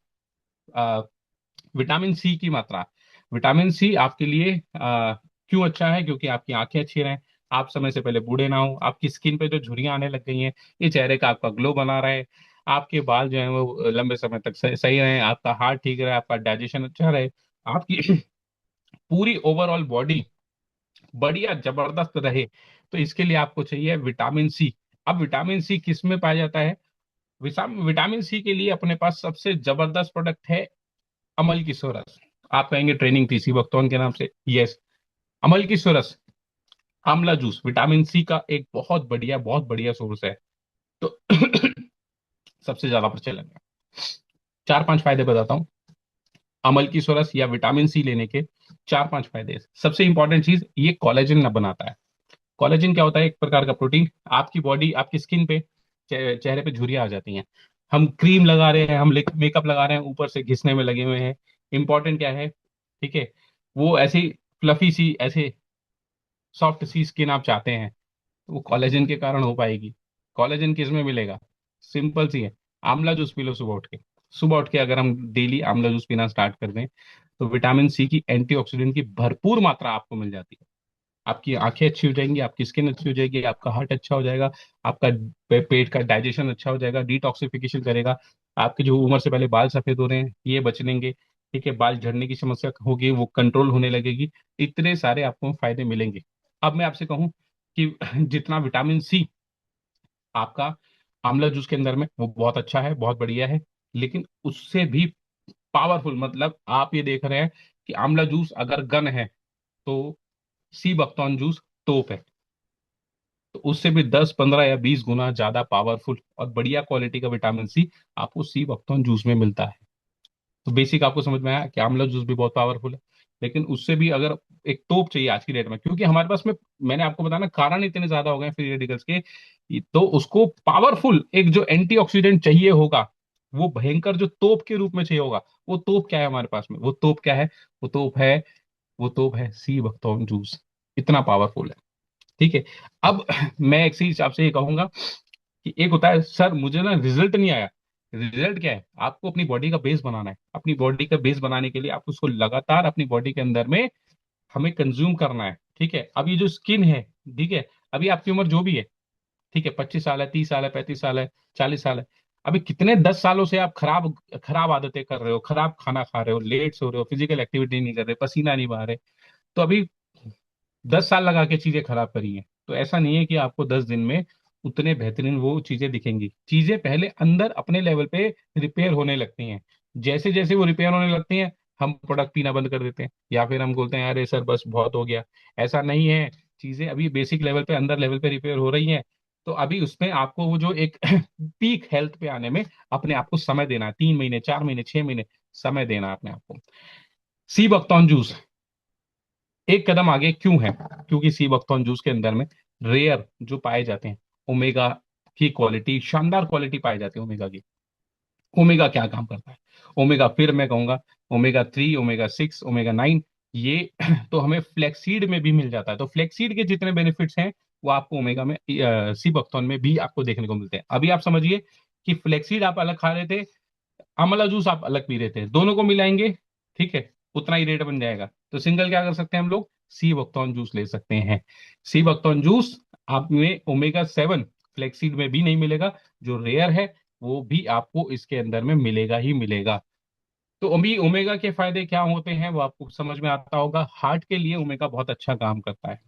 Speaker 1: विटामिन सी की मात्रा। विटामिन सी आपके लिए क्यों अच्छा है? क्योंकि आपकी आंखें अच्छी रहें, आप समय से पहले बूढ़े ना हो, आपकी स्किन पे जो झुर्रियां आने लग गई हैं, ये चेहरे का आपका ग्लो बना रहे, आपके बाल जो है वो लंबे समय तक सही रहे, आपका हार्ट ठीक रहे, आपका डाइजेशन अच्छा रहे, आपकी पूरी ओवरऑल बॉडी बढ़िया जबरदस्त रहे। तो इसके लिए आपको चाहिए विटामिन सी। अब विटामिन सी किस में पाया जाता है? विटामिन सी के लिए अपने पास सबसे जबरदस्त प्रोडक्ट है अमल की सोरस। आप कहेंगे ट्रेनिंग थी सी बख्तौन के नाम से, यस, अमल की सोरस। आंवला जूस विटामिन सी का एक बहुत बढ़िया सोर्स है। तो सबसे ज्यादा प्रचलन है। चार पांच फायदे बताता हूँ। अमल की रस या विटामिन सी लेने के चार पांच फायदे। सबसे इंपॉर्टेंट चीज, ये कोलेजन न बनाता है। कोलेजन क्या होता है? एक प्रकार का प्रोटीन। आपकी बॉडी, आपकी स्किन पे, चेहरे पे झुर्रियां आ जाती हैं। हम क्रीम लगा रहे हैं, हम मेकअप लगा रहे हैं, ऊपर से घिसने में लगे हुए हैं। इंपॉर्टेंट क्या है? ठीक है, वो ऐसी फ्लफी सी, ऐसे सॉफ्ट सी स्किन आप चाहते हैं, तो वो कोलेजन के कारण हो पाएगी। कोलेजन किस में मिलेगा? सिंपल सी है, आंवला जूस पी लो सुबह उठ के। सुबह उठ के अगर हम डेली आंवला जूस पीना स्टार्ट कर दें, तो विटामिन सी की, एंटीऑक्सीडेंट की भरपूर मात्रा आपको मिल जाती है। आपकी आंखें अच्छी हो जाएंगी, आपकी स्किन अच्छी हो जाएगी, आपका हार्ट अच्छा हो जाएगा, आपका पेट का डाइजेशन अच्छा हो जाएगा, डिटॉक्सिफिकेशन करेगा। आपके जो उम्र से पहले बाल सफेद हो रहे हैं, ये बचनेंगे। ठीक है, बाल झड़ने की समस्या होगी, वो कंट्रोल होने लगेगी। इतने सारे आपको फायदे मिलेंगे। अब मैं आपसे कहूं कि जितना विटामिन सी आपका आंवला जूस के अंदर में, वो बहुत अच्छा है, बहुत बढ़िया है। लेकिन उससे भी पावरफुल, मतलब आप ये देख रहे हैं कि आंवला जूस अगर गन है, तो सी बकथॉर्न जूस तोप है। तो उससे भी 10 15 या 20 गुना ज्यादा पावरफुल और बढ़िया क्वालिटी का विटामिन सी आपको सी बकथॉर्न जूस में मिलता है। तो बेसिक आपको समझ में आया कि आंवला जूस भी बहुत पावरफुल है। लेकिन उससे भी अगर एक तोप चाहिए आज की डेट में, क्योंकि हमारे पास में, मैंने आपको बताया ना, कारण इतने ज्यादा हो गए फ्री रेडिकल्स के, तो उसको पावरफुल एक जो एंटीऑक्सीडेंट चाहिए होगा, वो भयंकर जो तोप के रूप में चाहिए होगा, वो तोप क्या है हमारे पास में? वो तोप क्या है? वो तोप है, वो तोप है सी बकथॉर्न जूस। इतना पावरफुल है। ठीक है। अब मैं एक चीज आपसे ये कहूंगा कि एक होता है, सर मुझे ना रिजल्ट नहीं आया। रिजल्ट क्या है? आपको अपनी बॉडी का बेस बनाना है। अपनी बॉडी का बेस बनाने के लिए आपको उसको लगातार अपनी बॉडी के अंदर में हमें कंज्यूम करना है। ठीक है, अब ये जो स्किन है, ठीक है, अभी आपकी उम्र जो भी है, ठीक है, 25 साल है, 30 साल है, 35 साल है, 40 साल है, अभी कितने 10 सालों से आप खराब खराब आदतें कर रहे हो, खराब खाना खा रहे हो, लेट सो रहे हो, फिजिकल एक्टिविटी नहीं कर रहे, पसीना नहीं बहा रहे, तो अभी 10 साल लगा के चीजें खराब करी हैं। तो ऐसा नहीं है कि आपको 10 दिन में उतने बेहतरीन वो चीजें दिखेंगी। चीजें पहले अंदर अपने लेवल पे रिपेयर होने लगती हैं। जैसे जैसे वो रिपेयर होने लगती हैं, हम प्रोडक्ट पीना बंद कर देते हैं, या फिर हम बोलते हैं अरे सर बस बहुत हो गया। ऐसा नहीं है। चीजें अभी बेसिक लेवल पे, अंदर लेवल पे रिपेयर हो रही हैं। तो अभी उसमें आपको वो जो एक पीक हेल्थ पे आने में अपने आप को समय देना है। 3 महीने, 4 महीने, 6 महीने समय देना है अपने आप को। सी बकथॉर्न जूस एक कदम आगे क्यों है? क्योंकि सी बकथॉर्न जूस के अंदर में रेयर जो पाए जाते हैं, ओमेगा की क्वालिटी, शानदार क्वालिटी पाई जाती है ओमेगा की। ओमेगा क्या काम करता है? ओमेगा, फिर मैं कहूंगा, ओमेगा 3, ओमेगा 6, ओमेगा 9, ये तो हमें फ्लैक्सीड में भी मिल जाता है। तो फ्लैक्सीड के जितने बेनिफिट्स हैं, वो आपको ओमेगा में, सी बकथॉर्न में भी आपको देखने को मिलते हैं। अभी आप समझिए कि फ्लैक्सीड आप अलग खा रहे थे, आंवला जूस आप अलग पी रहे थे, दोनों को मिलाएंगे, ठीक है, उतना ही रेट बन जाएगा। तो सिंगल क्या कर सकते हैं हम लोग? सी बकथॉर्न जूस ले सकते हैं। सी बकथॉर्न जूस आप में ओमेगा 7 फ्लेक्सीड में भी नहीं मिलेगा, जो रेयर है, वो भी आपको इसके अंदर में मिलेगा ही मिलेगा। तो अभी ओमेगा के फायदे क्या होते हैं वो आपको समझ में आता होगा। हार्ट के लिए ओमेगा बहुत अच्छा काम करता है,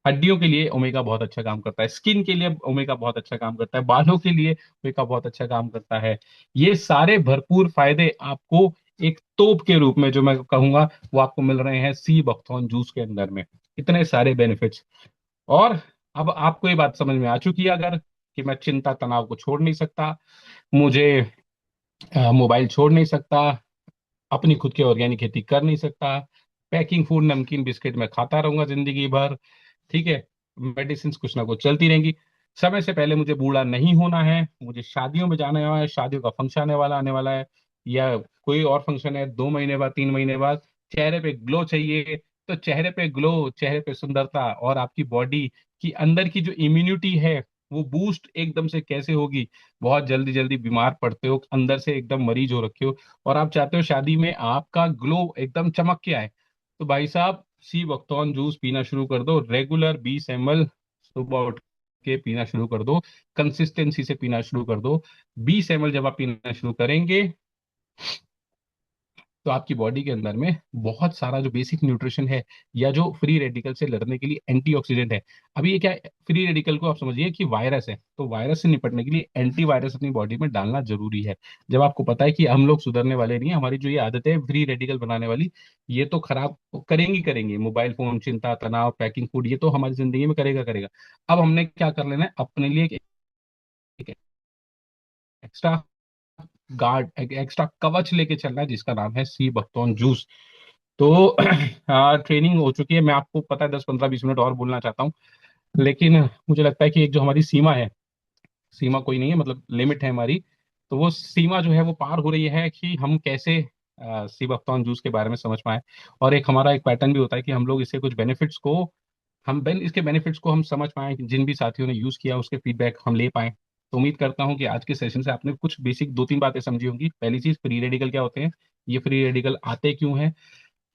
Speaker 1: हड्डियों के लिए ओमेगा बहुत अच्छा काम करता है, स्किन के लिए ओमेगा बहुत अच्छा काम करता है, बालों के लिए ओमेगा बहुत अच्छा काम करता है। ये सारे भरपूर फायदे आपको एक तोप के रूप में, जो मैं कहूंगा, वो आपको मिल रहे हैं सी बकथॉर्न जूस के अंदर में। इतने सारे बेनिफिट्स। और अब आपको ये बात समझ में आ चुकी है अगर, कि मैं चिंता तनाव को छोड़ नहीं सकता, मुझे मोबाइल छोड़ नहीं सकता, अपनी खुद की ऑर्गेनिक खेती कर नहीं सकता, पैकिंग फूड, नमकीन, बिस्किट में खाता रहूंगा जिंदगी भर, ठीक है, मेडिसिन कुछ ना कुछ चलती रहेंगी, समय से पहले मुझे बूढ़ा नहीं होना है, मुझे शादियों में जाना है, शादियों का फंक्शन आने वाला है, या कोई और फंक्शन है 2 महीने बाद, 3 महीने बाद, चेहरे पे ग्लो चाहिए। तो चेहरे पे ग्लो, चेहरे पे सुंदरता, और आपकी बॉडी की अंदर की जो इम्यूनिटी है, वो बूस्ट एकदम से कैसे होगी? बहुत जल्दी जल्दी बीमार पड़ते हो, अंदर से एकदम मरीज हो रखे हो, और आप चाहते हो शादी में आपका ग्लो एकदम चमक के आए, तो भाई साहब सी बकथॉर्न जूस पीना शुरू कर दो। रेगुलर 20 ml सुबह उठ के पीना शुरू कर दो, कंसिस्टेंसी से पीना शुरू कर दो। 20 ml जब आप पीना शुरू करेंगे, तो आपकी बॉडी के अंदर में बहुत सारा जो बेसिक न्यूट्रिशन है या जो फ्री रेडिकल से लड़ने के लिए एंटीऑक्सीडेंट है। अभी ये क्या है, फ्री रेडिकल को आप समझिए कि वायरस है, तो वायरस से निपटने के लिए एंटीवायरस अपनी बॉडी में डालना जरूरी है। जब आपको पता है कि हम लोग सुधरने वाले नहीं है, हमारी जो ये आदत है फ्री रेडिकल बनाने वाली, ये तो खराब करेंगी करेंगी। मोबाइल फोन, चिंता, तनाव, पैकिंग फूड, ये तो हमारी जिंदगी में करेगा करेगा। अब हमने क्या कर लेना है अपने लिए, एक एक्स्ट्रा गार्ड, एक एक्स्ट्रा कवच लेके चलना है, जिसका नाम है सी बकथॉर्न जूस। तो ट्रेनिंग हो चुकी है, मैं आपको पता है 10 15 20 मिनट और बोलना चाहता हूँ, लेकिन मुझे लगता है कि एक जो हमारी सीमा है, सीमा कोई नहीं है, मतलब लिमिट है हमारी, तो वो सीमा जो है वो पार हो रही है कि हम कैसे सी बकथॉर्न जूस के बारे में समझ पाए। और एक हमारा एक पैटर्न भी होता है कि हम लोग इससे कुछ बेनिफिट्स को, इसके बेनिफिट्स को हम समझ पाए, जिन भी साथियों ने यूज किया उसके फीडबैक हम ले पाए। तो उम्मीद करता हूं कि आज के सेशन से आपने कुछ बेसिक 2 3 बातें समझी होंगी। पहली चीज, फ्री रेडिकल क्या होते हैं, ये फ्री रेडिकल आते क्यों हैं।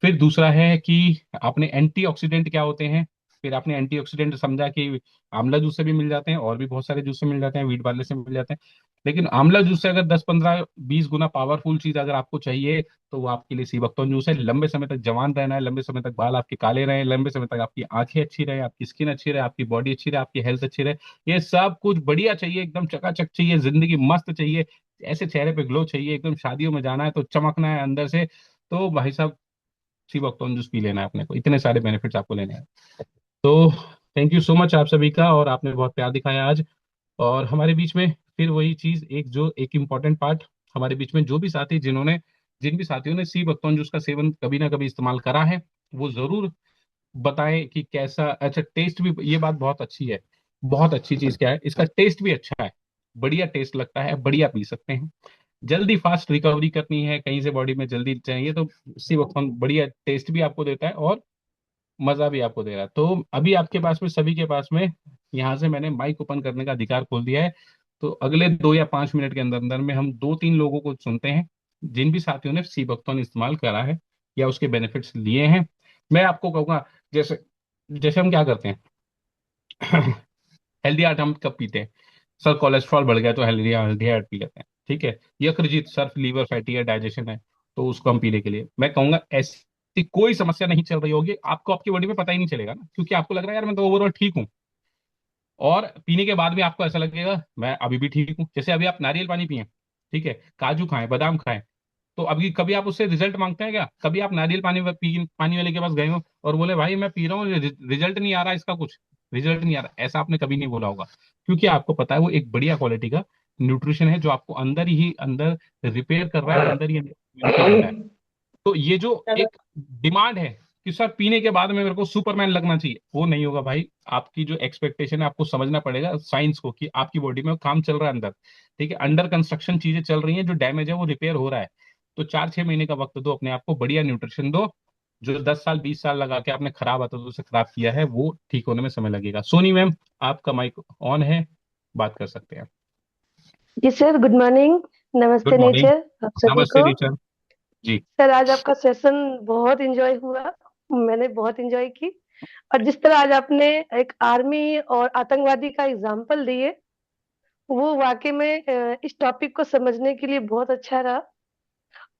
Speaker 1: फिर दूसरा है कि आपने एंटीऑक्सीडेंट क्या होते हैं। फिर आपने एंटीऑक्सीडेंट समझा कि आंवला जूस से भी मिल जाते हैं, और भी बहुत सारे जूस से मिल जाते हैं, वीट वाले से मिल जाते हैं। लेकिन आंवला जूस से अगर 10 15 20 गुना पावरफुल चीज अगर आपको चाहिए, तो वो आपके लिए सीबकतौन जूस है। लंबे समय तक जवान रहना है, लंबे समय तक बाल आपके काले रहे, लंबे समय तक आपकी आंखें अच्छी रहे, आपकी स्किन अच्छी रहे, आपकी बॉडी अच्छी रहे, आपकी हेल्थ अच्छी रहे, ये सब कुछ बढ़िया चाहिए, एकदम चकाचक चाहिए, जिंदगी मस्त चाहिए, ऐसे चेहरे पे ग्लो चाहिए, एकदम शादियों में जाना है तो चमकना है अंदर से, तो भाई साहब सी बकथॉर्न जूस पी लेना है अपने को, इतने सारे बेनिफिट्स आपको लेने हैं। तो थैंक यू सो मच आप सभी का, और आपने बहुत प्यार दिखाया आज। और हमारे बीच में फिर वही चीज, एक इम्पॉर्टेंट पार्ट, हमारे बीच में जो भी साथी, जिन भी साथियों ने सी बकथॉर्न जूस का सेवन कभी ना कभी इस्तेमाल करा है, वो जरूर बताएं कि कैसा। अच्छा, टेस्ट भी, ये बात बहुत अच्छी है, बहुत अच्छी चीज क्या है, इसका टेस्ट भी अच्छा है, बढ़िया टेस्ट लगता है, बढ़िया पी सकते हैं। जल्दी फास्ट रिकवरी करनी है, कहीं से बॉडी में जल्दी चाहिए, तो सी वक्फन बढ़िया टेस्ट भी आपको देता है और मजा भी आपको दे रहा है। तो अभी आपके पास में, सभी के पास में, यहाँ से मैंने माइक ओपन करने का अधिकार खोल दिया है। तो अगले 2 या 5 मिनट के अंदर अंदर में हम 2 3 लोगों को सुनते हैं, जिन भी साथियों ने सी बकथॉर्न इस्तेमाल करा है या उसके बेनिफिट्स लिए हैं। मैं आपको कहूंगा, जैसे जैसे हम क्या करते हैं, हेल्दी हार्ट हम कब पीते हैं, सर कोलेस्ट्रॉल बढ़ गया तो हेल्दी हेल्दी हार्ट पी लेते हैं, ठीक है। यकृत, सर लीवर फैटी है, डाइजेशन है, तो उसको हम पीने के लिए, मैं कहूंगा ऐसी कोई समस्या नहीं चल रही होगी आपको, आपकी बॉडी में पता ही नहीं चलेगा ना, क्योंकि आपको लग रहा है यार मैं तो ओवरऑल ठीक हूँ। और पीने के बाद भी आपको ऐसा लगेगा मैं अभी भी ठीक हूँ। जैसे अभी आप नारियल पानी पिए, ठीक है, काजू खाएं, बादाम खाएं, तो अभी कभी आप उससे रिजल्ट मांगते हैं क्या? कभी आप नारियल पानी वाले के पास गए हो और बोले भाई मैं पी रहा हूँ, रिजल्ट नहीं आ रहा, इसका कुछ रिजल्ट नहीं आ रहा, ऐसा आपने कभी नहीं बोला होगा। क्योंकि आपको पता है वो एक बढ़िया क्वालिटी का न्यूट्रिशन है, जो आपको अंदर ही अंदर रिपेयर कर रहा है, अंदर ही immunity दे रहा है। तो ये जो एक डिमांड है कि सर पीने के बाद में मेरे को सुपरमैन लगना चाहिए, वो नहीं होगा भाई। आपकी जो एक्सपेक्टेशन है, आपको समझना पड़ेगा साइंस को, कि आपकी बॉडी में काम चल रहा है अंदर, ठीक है, अंडर कंस्ट्रक्शन चीजें चल रही हैं, जो डैमेज है वो रिपेयर हो रहा है। तो 4 6 महीने का वक्त दो अपने आप को, बढ़िया न्यूट्रिशन दो। जो 10 साल 20 साल लगा के आपने खराब आदतों से खराब किया है, वो ठीक होने में समय लगेगा। सोनी मैम, आपका माइक ऑन है, बात कर सकते हैं।
Speaker 2: जी सर, गुड मॉर्निंग।
Speaker 1: गुड
Speaker 2: नमस्ते
Speaker 1: मॉर्निंग।
Speaker 2: नेचर आप सभी
Speaker 1: नमस्ते
Speaker 2: को।
Speaker 1: टीचर जी।
Speaker 2: सर, आज आपका सेशन बहुत एंजॉय हुआ। मैंने बहुत एंजॉय की। और जिस तरह आज आपने एक आर्मी और आतंकवादी का एग्जाम्पल दिए, वो वाकई में इस टॉपिक को समझने के लिए बहुत अच्छा रहा।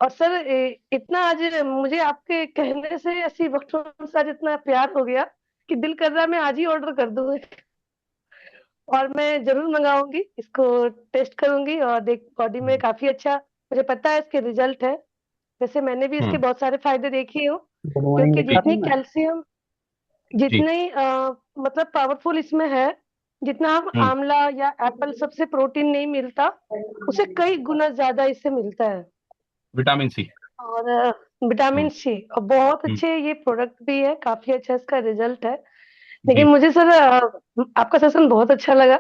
Speaker 2: और सर, इतना आज मुझे आपके कहने से ऐसी वक्तों से आज इतना प्यार हो गया कि दिल कर रहा है मैं आज ही ऑर्डर कर दूं। और मैं जरूर मंगाऊंगी, इसको टेस्ट करूंगी और देख बॉडी में काफी अच्छा मुझे पता है इसके रिजल्ट है। वैसे मैंने भी इसके
Speaker 1: हम्म।
Speaker 2: बहुत सारे फायदे देखे हो,
Speaker 3: गुड मॉर्निंग
Speaker 2: क्योंकि
Speaker 3: बेटा।
Speaker 2: जितनी कैल्शियम,
Speaker 1: जी।
Speaker 2: जितनी मतलब पावरफुल इसमें है, जितना हम
Speaker 1: हम्म।
Speaker 2: आंवला या एप्पल सबसे प्रोटीन नहीं मिलता, उसे कई गुना ज्यादा इससे मिलता है।
Speaker 1: Vitamin C.
Speaker 2: और विटामिन
Speaker 1: हम्म।
Speaker 2: सी, और बहुत
Speaker 1: हम्म।
Speaker 2: अच्छे ये प्रोडक्ट भी है, काफी अच्छा इसका रिजल्ट है। लेकिन
Speaker 1: जी।
Speaker 2: मुझे सर आपका सेशन बहुत अच्छा लगा।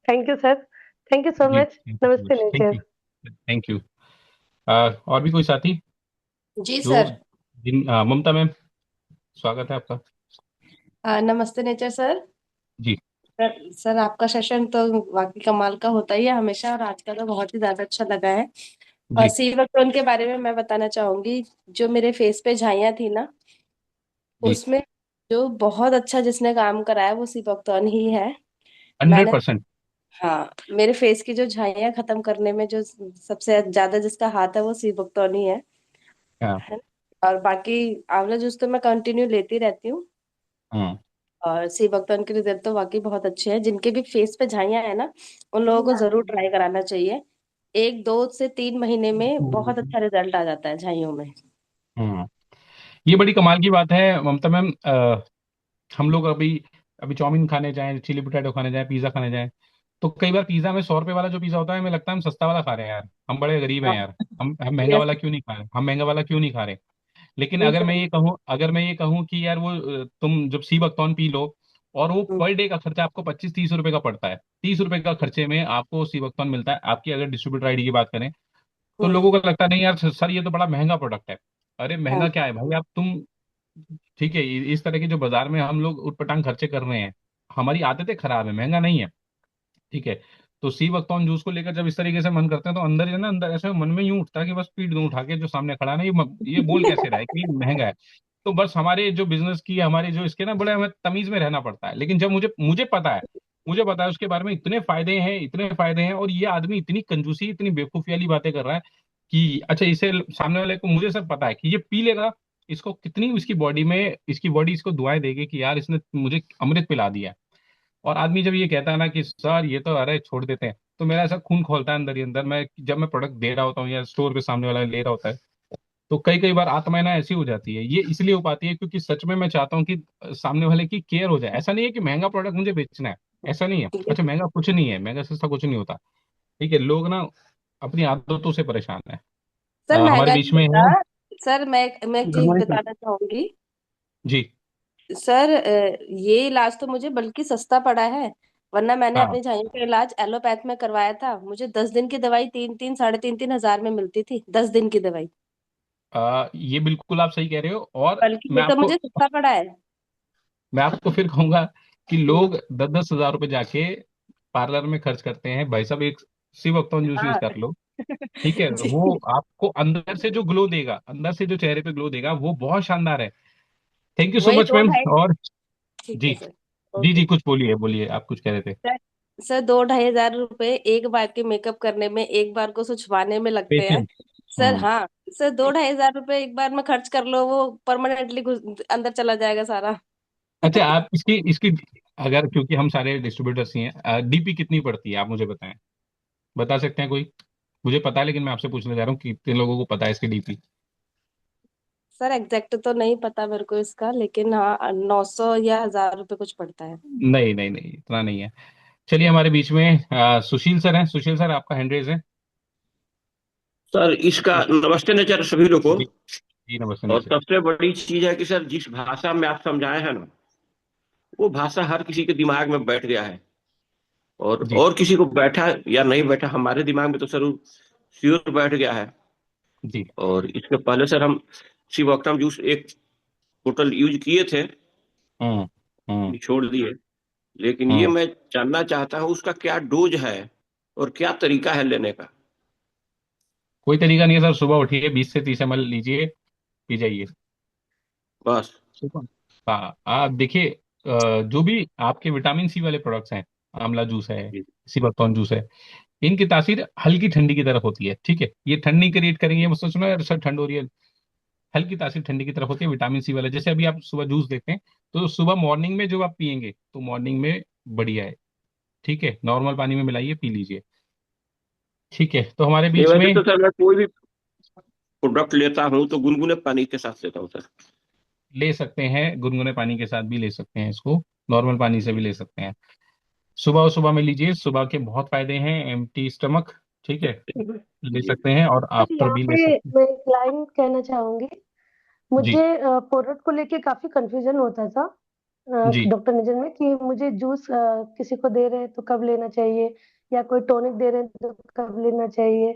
Speaker 2: Thank you sir. Thank you so
Speaker 1: जी,
Speaker 2: मच।
Speaker 1: थैंक यू सो
Speaker 2: नमस्ते
Speaker 1: much, thank
Speaker 2: nature.
Speaker 1: You. Thank you. और भी कोई साथी
Speaker 3: जी
Speaker 1: जो,
Speaker 3: सर।
Speaker 1: ममता मैम, स्वागत है आपका।
Speaker 3: नमस्ते नेचर सर।
Speaker 1: जी।
Speaker 3: सर आपका सेशन तो वाकई कमाल का होता ही है हमेशा, और आज का तो बहुत ही ज्यादा अच्छा लगा है। और
Speaker 1: जी।
Speaker 3: सीवरटोन के बारे में मैं बताना चाहूंगी। जो मेरे फेस पे झाइयाँ थी ना,
Speaker 1: जी।
Speaker 3: उसमें जो बहुत अच्छा जिसने काम कराया वो सीवरटोन ही है।
Speaker 1: हंड्रेड
Speaker 3: मैंने,
Speaker 1: परसेंट
Speaker 3: हाँ, मेरे फेस की जो झाइयाँ खत्म करने में जो सबसे ज्यादा जिसका हाथ है वो सीवरटोन ही है।
Speaker 1: हाँ।
Speaker 3: है ना। और बाकी आंवला जूस तो मैं कंटिन्यू लेती रहती हूँ।
Speaker 1: हम्म।
Speaker 3: और सी बकथॉर्न के रिजल्ट तो वाकई बहुत अच्छे हैं। जिनके भी फेस पे झाइयाँ है ना, उन लोगों को जरूर ट्राई कराना चाहिए। 1 2 से 3 महीने में बहुत अच्छा रिजल्ट आ जाता है झाइयों में।
Speaker 1: हम्म। ये बड़ी कमाल की बात है ममता मैम। हम लोग अभी अभी चाउमीन खाने जाएं, चिली पोटैटो खाने जाएं, पिज्जा खाने जाएं, तो कई बार पिज्जा में 100 रुपए वाला जो पिज्जा होता है, हमें लगता है हम सस्ता वाला खा रहे हैं यार, हम बड़े गरीब हैं
Speaker 3: हाँ,
Speaker 1: यार। हम महंगा
Speaker 3: यस।
Speaker 1: वाला क्यों नहीं खा रहे, हम महंगा वाला क्यों नहीं खा रहे। लेकिन
Speaker 3: जी
Speaker 1: अगर
Speaker 3: सर।
Speaker 1: मैं ये कहूँ, कि यार वो तुम जब सी बकतौन पी लो, और वो
Speaker 3: हम्म,
Speaker 1: पर डे का खर्चा आपको 25-30 रुपए का पड़ता है, 30 रुपए का खर्चे में आपको सी बकतौन मिलता है आपकी, अगर डिस्ट्रीब्यूटर आईडी की बात करें, तो
Speaker 3: हम्म,
Speaker 1: लोगों को लगता नहीं यार सर ये तो बड़ा महंगा प्रोडक्ट है। अरे
Speaker 3: हाँ,
Speaker 1: महंगा क्या है भाई, आप तुम ठीक है, इस तरह के जो बाजार में हम लोग उटपटांग खर्चे कर रहे हैं, हमारी आदतें खराब है, महंगा नहीं है। ठीक है। तो सी बकतौन जूस को लेकर जब इस तरीके से मन करते हैं, तो अंदर जो है ना, अंदर ऐसे मन में यूं उठता है कि बस पीट दूं उठा के, जो सामने खड़ा है ना, ये बोल कैसे रहा है कि ये महंगा है। तो बस हमारे जो बिजनेस की, हमारे जो इसके ना, बड़े हमें तमीज में रहना पड़ता है। लेकिन जब मुझे पता है उसके बारे में इतने फायदे हैं, इतने फायदे हैं, और ये आदमी इतनी कंजूसी, इतनी बेवकूफी वाली बातें कर रहा है कि अच्छा, इसे सामने वाले को, मुझे सब पता है कि ये पी लेगा, इसको कितनी इसकी बॉडी में, इसकी बॉडी इसको दुआएं देगी कि यार इसने मुझे अमृत पिला दिया है। और आदमी जब ये कहता है ना कि सर ये तो अरे छोड़ देते हैं, तो मेरा ऐसा खून खोलता है अंदर ही अंदर। मैं जब मैं प्रोडक्ट दे रहा होता हूँ, या स्टोर पे सामने वाला ले रहा होता है, तो कई कई बार आत्माएं ना ऐसी हो जाती है। ये इसलिए हो पाती है क्योंकि सच में मैं चाहता हूँ कि सामने वाले की केयर हो जाए। ऐसा नहीं है कि महंगा प्रोडक्ट मुझे बेचना है, ऐसा नहीं है।
Speaker 3: ये
Speaker 1: अच्छा, महंगा कुछ नहीं है, महंगा सस्ता कुछ नहीं होता। ठीक है, लोग ना अपनी आदतों से परेशान है।
Speaker 3: सर
Speaker 1: हमारे
Speaker 3: महंगा
Speaker 1: बीच
Speaker 3: नहीं
Speaker 1: में है।
Speaker 3: होता। सर मैं एक
Speaker 1: गुड
Speaker 3: चीज
Speaker 1: मॉर्निंग सर।
Speaker 3: बताना चाहूंगी।
Speaker 1: जी।
Speaker 3: सर ये इलाज तो मुझे बल्कि सस्ता पड़ा है। वरना मैंने
Speaker 1: हाँ।
Speaker 3: अपनी झाइयों का इलाज एलोपैथ में करवाया था। मुझे 10 दिन की दवाई 3 3 3.5 3 हजार में मिलती थी, 10 दिन की दवाई।
Speaker 1: ये बिल्कुल आप सही कह रहे हो। और
Speaker 3: बल्कि ये
Speaker 1: मैं
Speaker 3: तो
Speaker 1: आपको
Speaker 3: मुझे सस्ता पड़ा है।
Speaker 1: मैं आपको फिर कहूंगा कि
Speaker 3: हम्म,
Speaker 1: लोग 10-10 हजार रुपए जाके पार्लर में खर्च करते हैं। भाई साहब, एक सिवक्तौन जूस यूज
Speaker 3: हाँ।
Speaker 1: कर लो। ठीक है,
Speaker 3: जी
Speaker 1: वो आपको अंदर से जो ग्लो देगा, अंदर से जो चेहरे पे ग्लो देगा, वो बहुत शानदार है। थैंक यू सो
Speaker 3: वही
Speaker 1: मच
Speaker 3: दो
Speaker 1: मैम।
Speaker 3: ढाई
Speaker 1: और
Speaker 3: ठीक है
Speaker 1: जी,
Speaker 3: सर।
Speaker 1: जी
Speaker 3: ओके।
Speaker 1: जी, कुछ बोलिए बोलिए, आप कुछ कह रहे थे।
Speaker 3: सर सर 2 2.5 हजार रुपए एक बार के मेकअप करने में, एक बार को सुझवाने में लगते हैं।
Speaker 1: पेशेंट।
Speaker 3: सर हाँ। सर 2 2.5 हजार रुपए एक बार में खर्च कर लो, वो परमानेंटली अंदर चला जाएगा सारा।
Speaker 1: अच्छा, आप इसकी इसकी अगर, क्योंकि हम सारे डिस्ट्रीब्यूटर्स ही हैं, डीपी कितनी पड़ती है आप मुझे बताएं, बता सकते हैं कोई। मुझे पता है, लेकिन मैं आपसे पूछने जा रहा हूँ कि कितने लोगों को पता है इसकी डीपी।
Speaker 3: सर एग्जैक्ट तो नहीं पता मेरे को इसका, लेकिन हाँ 900 या 1000 रुपए कुछ पड़ता है।
Speaker 1: नहीं नहीं नहीं, इतना नहीं है। चलिए, हमारे बीच में सुशील सर हैं। सुशील सर, आपका हैंड रेज है।
Speaker 4: सर इसका नमस्ते नेचर सभी लोग को।
Speaker 1: जी। जी नमस्ते
Speaker 4: और
Speaker 1: नीचे।
Speaker 4: सबसे बड़ी चीज है कि सर जिस भाषा में आप समझाए हैं ना, वो भाषा हर किसी के दिमाग में बैठ गया है।
Speaker 1: जी।
Speaker 4: और किसी को बैठा या नहीं बैठा, हमारे दिमाग में तो सर श्योर बैठ गया है।
Speaker 1: जी।
Speaker 4: और इसके पहले सर हम शिवोक्तम जूस एक बोतल यूज किए थे,
Speaker 1: हम्म। हम्म।
Speaker 4: छोड़ दिए। लेकिन ये
Speaker 1: हम्म।
Speaker 4: मैं जानना चाहता हूँ उसका क्या डोज है और क्या तरीका है लेने का।
Speaker 1: कोई तरीका नहीं है सर, सुबह उठिए, 20 से 30 ml लीजिए, पी जाइए।
Speaker 4: बस।
Speaker 1: सुबह। हाँ, आप देखिए, जो भी आपके विटामिन सी वाले प्रोडक्ट्स हैं, आंवला जूस है,
Speaker 4: जी।
Speaker 1: सिबकतौन जूस है, इनकी तासीर हल्की ठंडी की तरफ होती है। ठीक है, ये ठंडी क्रिएट करेंगे, मत सोचना यार सर ठंड हो रही है। हल्की तासीर ठंडी की तरफ होती है विटामिन सी वाला। जैसे अभी आप सुबह जूस देखते हैं, तो सुबह मॉर्निंग में जो आप पियेंगे, तो मॉर्निंग में बढ़िया है। ठीक है, नॉर्मल पानी में मिलाइए, पी लीजिए। ठीक है, तो हमारे
Speaker 4: नहीं,
Speaker 1: बीच में
Speaker 4: वैसे तो सर मैं कोई भी प्रोडक्ट लेता हूँ तो गुनगुने पानी के साथ लेता हूँ सर।
Speaker 1: ले सकते हैं, गुनगुने पानी के साथ भी ले सकते हैं इसको, नॉर्मल पानी से भी ले सकते हैं। सुबह सुबह में लीजिए, सुबह के बहुत फायदे हैं, एम्प्टी स्टमक। ठीक है, ले
Speaker 4: जी।
Speaker 1: सकते हैं, और
Speaker 2: सर
Speaker 1: आफ्टर
Speaker 2: यहाँ
Speaker 1: भी ले
Speaker 2: पे
Speaker 1: सकते हैं।
Speaker 2: मैं एक लाइन कहना चाहूंगी।
Speaker 1: जी।
Speaker 2: मुझे प्रोडक्ट को लेके काफी कंफ्यूजन होता था
Speaker 1: जी।
Speaker 2: डॉक्टर निजन में, कि मुझे जूस किसी को दे रहे हैं तो कब लेना चाहिए, या कोई टॉनिक दे रहे हैं तो कब लेना चाहिए।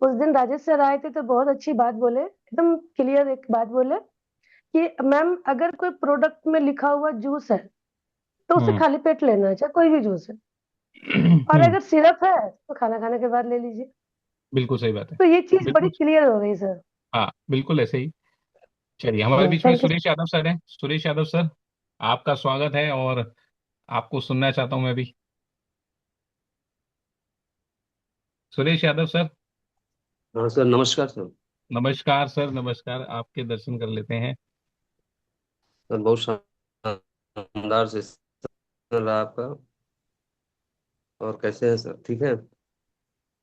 Speaker 2: उस दिन राजेश सर आए थे तो बहुत अच्छी बात बोले, एकदम क्लियर एक बात बोले कि मैम अगर कोई प्रोडक्ट में लिखा हुआ जूस है तो उसे
Speaker 1: हम्म।
Speaker 2: खाली पेट लेना है, चाहे कोई भी जूस है। और अगर सिरप है तो खाना खाने के बाद ले लीजिए।
Speaker 1: बिल्कुल सही बात है।
Speaker 2: तो ये चीज बड़ी
Speaker 1: बिल्कुल।
Speaker 2: क्लियर हो गई सर।
Speaker 1: हाँ, बिल्कुल ऐसे ही। चलिए, हमारे बीच में
Speaker 2: thank you.
Speaker 1: Suresh Yadav sir हैं। सुरेश यादव सर, आपका स्वागत है, और आपको सुनना चाहता हूं मैं भी। सुरेश यादव सर।
Speaker 5: हाँ सर, नमस्कार सर।
Speaker 1: नमस्कार सर, नमस्कार। आपके दर्शन कर लेते हैं।
Speaker 5: सर बहुत शानदार सेशन रहा आपका। और कैसे हैं सर, ठीक है?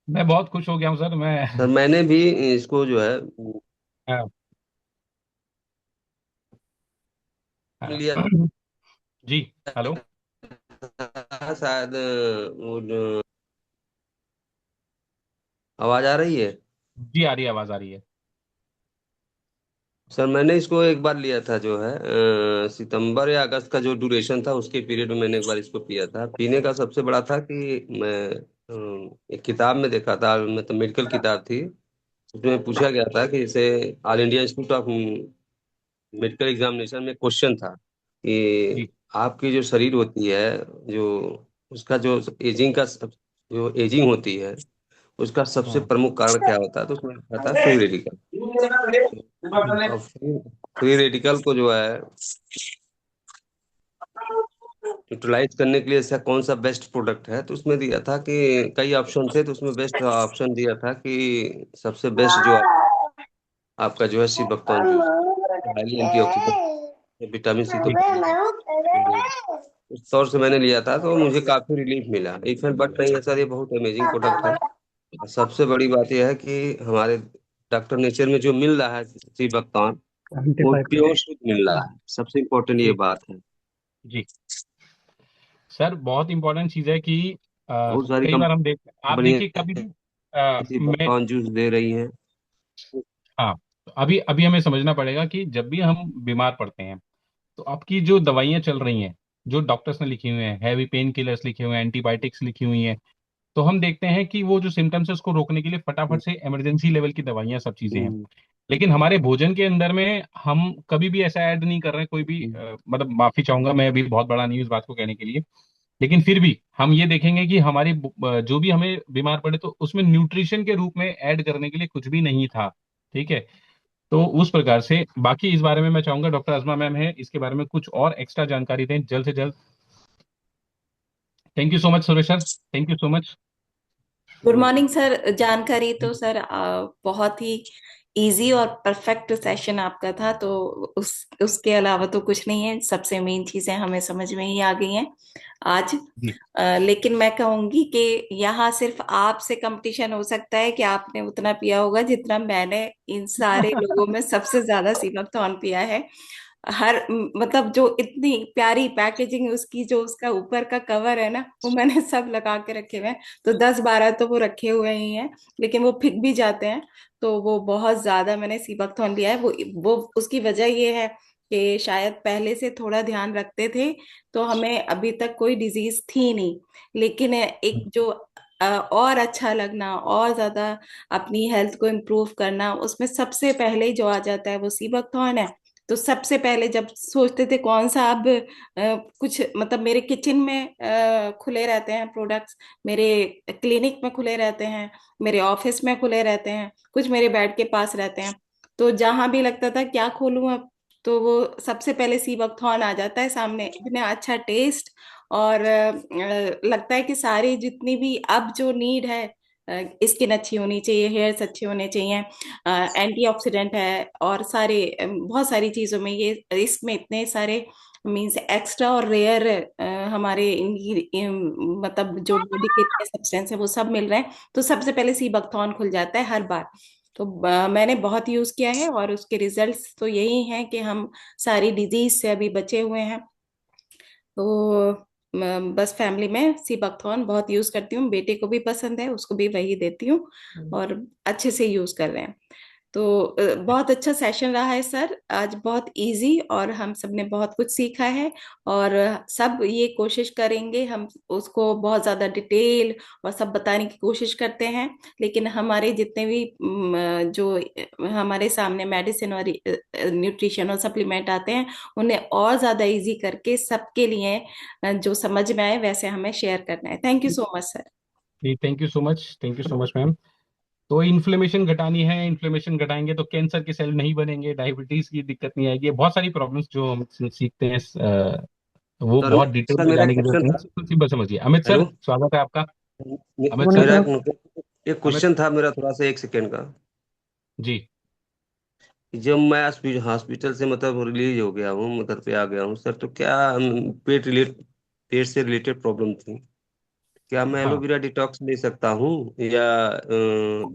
Speaker 1: मैं बहुत खुश हो गया हूँ सर। मैं
Speaker 5: सर मैंने भी इसको जो है
Speaker 1: हाँ, हाँ।
Speaker 5: लिया
Speaker 1: जी। हेलो।
Speaker 5: था शायद। वो आवाज आ रही है?
Speaker 1: जी, आ रही है, आवाज आ रही है।
Speaker 5: सर मैंने इसको एक बार लिया था जो है सितंबर या अगस्त का जो ड्यूरेशन था उसके पीरियड में मैंने एक बार इसको पिया था। पीने का सबसे बड़ा था कि मैं एक किताब में देखा था, मतलब मेडिकल किताब थी। उसमें पूछा गया था कि जैसे all India institute of medical examination में क्वेश्चन था कि
Speaker 1: जी।
Speaker 5: आपकी जो शरीर होती है, जो उसका जो एजिंग का जो एजिंग होती है उसका सबसे
Speaker 1: हाँ।
Speaker 5: प्रमुख कारण क्या होता है, तो उसमें लिखा था फ्री रेडिकल। और फ्री रेडिकल को जो है यूटिलाइज करने के लिए ऐसा कौन सा बेस्ट प्रोडक्ट है, तो उसमें दिया था कि कई ऑप्शन थे, तो उसमें बेस्ट ऑप्शन दिया था कि सबसे बेस्ट जो आपका जो है sea buckthorn juice, highly antioxidant, vitamin C तो
Speaker 1: जी।
Speaker 5: उस तौर से मैंने लिया था, तो मुझे काफी रिलीफ मिला। इफेक्ट बट नहीं है सर, ये बहुत अमेजिंग प्रोडक्ट है। और सबसे बड़ी बात यह है कि हमारे डॉक्टर नेचर में जो मिल रहा है सी बकथॉर्न, वो
Speaker 1: 75%।
Speaker 5: प्योर शुद्ध मिल रहा है। सबसे इम्पोर्टेंट ये
Speaker 1: जी।
Speaker 5: बात है।
Speaker 1: जी सर, बहुत इंपॉर्टेंट चीज है कि
Speaker 5: बहुत सारी
Speaker 1: कई बार हम देख आप देखिए कभी
Speaker 5: कंपनियां
Speaker 1: भी
Speaker 5: सी
Speaker 1: मैं
Speaker 5: बकथॉर्न जूस दे रही हैं।
Speaker 1: हाँ, तो अभी अभी हमें समझना पड़ेगा कि जब भी हम बीमार पड़ते हैं तो आपकी जो दवाइयाँ चल रही हैं, जो डॉक्टर्स ने लिखी हुई हैं, हैवी पेन किलर्स लिखे हुए हैं, एंटीबायोटिक्स लिखी हुई हैं, तो हम देखते हैं कि वो जो सिम्टम्स है उसको रोकने के लिए फटाफट से इमरजेंसी लेवल की दवाइयाँ सब चीजें हैं।
Speaker 5: हम्म,
Speaker 1: लेकिन हमारे भोजन के अंदर में हम कभी भी ऐसा ऐड नहीं कर रहे हैं, कोई भी
Speaker 5: हम्म,
Speaker 1: मतलब माफी चाहूंगा, मैं अभी बहुत बड़ा नहीं हूं इस बात को कहने के लिए। लेकिन फिर भी हम ये देखेंगे कि हमारी जो भी हमें बीमार पड़े तो उसमें न्यूट्रिशन के रूप में ऐड करने के लिए कुछ भी नहीं था। ठीक है। तो उस प्रकार से बाकी इस बारे में मैं चाहूंगा डॉक्टर अजमा मैम है इसके बारे में कुछ और एक्स्ट्रा जानकारी दें जल्द से जल्द। Thank you so much Suresh sir, thank you so much.
Speaker 6: Good morning sir. जानकारी तो सर बहुत ही इजी और परफेक्ट सेशन आपका था, तो उसके अलावा तो कुछ नहीं है। सबसे मेन चीजें हमें समझ में ही आ गई हैं आज।
Speaker 1: जी।
Speaker 6: लेकिन मैं कहूंगी कि यहाँ सिर्फ आपसे कंपटीशन हो सकता है कि आपने उतना पिया होगा जितना मैंने इन सारे लोगों में सबसे ज्यादा सीवकथॉर्न पिया है। मतलब जो इतनी प्यारी पैकेजिंग उसकी, जो उसका ऊपर का कवर है ना, वो मैंने सब लगा के रखे हुए हैं। तो 10-12 तो वो रखे हुए ही हैं, लेकिन वो फिक भी जाते हैं। तो वो बहुत ज्यादा मैंने सीबकथॉर्न लिया है। वो उसकी वजह ये है कि शायद पहले से थोड़ा ध्यान रखते थे, तो हमें अभी तक कोई डिजीज थी नहीं। लेकिन एक जो और अच्छा लगना और ज्यादा अपनी हेल्थ को इम्प्रूव करना, उसमें सबसे पहले जो आ जाता है वो सीबकथॉर्न है। तो सबसे पहले जब सोचते थे कौन सा अब कुछ मतलब मेरे किचन में खुले रहते हैं प्रोडक्ट्स, मेरे क्लिनिक में खुले रहते हैं, मेरे ऑफिस में खुले रहते हैं, कुछ मेरे बेड के पास रहते हैं, तो जहां भी लगता था क्या खोलूं अब, तो वो सबसे पहले सी बकथॉर्न आ जाता है सामने। इतना अच्छा टेस्ट, और लगता है कि सारी जितनी भी अब जो नीड है, स्किन अच्छी होनी चाहिए, हेयर्स अच्छे होने चाहिए, एंटीऑक्सीडेंट है, और सारे बहुत सारी चीजों में ये इसमें इतने सारे मीन्स एक्स्ट्रा और रेयर हमारे मतलब जो बॉडी के इतने सब्सटेंस है वो सब मिल रहे हैं। तो सबसे पहले सी बकथॉर्न खुल जाता है हर बार। तो मैंने बहुत यूज किया है, और उसके रिजल्ट्स तो यही हैं कि हम सारी डिजीज से अभी बचे हुए हैं। तो बस फैमिली में सी बकथॉर्न बहुत यूज करती हूँ, बेटे को भी पसंद है, उसको भी वही देती हूँ, और अच्छे से यूज कर रहे हैं। तो बहुत अच्छा सेशन रहा है सर आज, बहुत इजी, और हम सब ने बहुत कुछ सीखा है। और सब ये कोशिश करेंगे, हम उसको बहुत ज्यादा डिटेल और सब बताने की कोशिश करते हैं। लेकिन हमारे जितने भी जो हमारे सामने मेडिसिन और न्यूट्रिशन और सप्लीमेंट आते हैं, उन्हें और ज्यादा इजी करके सबके लिए जो समझ में आए वैसे हमें शेयर करना है। Thank you so much sir.
Speaker 1: जी, thank you so much, thank you so much ma'am. तो इन्फ्लेमेशन घटानी है, इन्फ्लेमेशन घटाएंगे तो कैंसर के सेल नहीं बनेंगे, डायबिटीज की दिक्कत नहीं आएगी, बहुत सारी प्रॉब्लम्स जो हम सीखते हैं वो
Speaker 5: सर
Speaker 1: बहुत डिटेल
Speaker 5: सर
Speaker 1: में
Speaker 5: मेरा एक
Speaker 1: जाने की जरूरत
Speaker 5: क्वेश्चन
Speaker 1: नहीं,
Speaker 5: था।
Speaker 1: सिंपल सिंपल समझिए। अमित
Speaker 5: हेलो।
Speaker 1: सर, स्वागत है आपका।
Speaker 5: मे-
Speaker 1: अमित सर।
Speaker 5: मेरा एक एक
Speaker 1: अमित।
Speaker 5: क्वेश्चन था मेरा, थोड़ा सा, 1 सेकेंड का।
Speaker 1: जी।
Speaker 5: जब मैं हॉस्पिटल से मतलब रिलीज हो गया हूँ, मैं घर पे आ गया हूँ सर, तो क्या पेट से रिलेटेड प्रॉब्लम थी, क्या मैं
Speaker 1: हाँ
Speaker 5: एलोवेरा डिटॉक्स ले सकता हूँ, या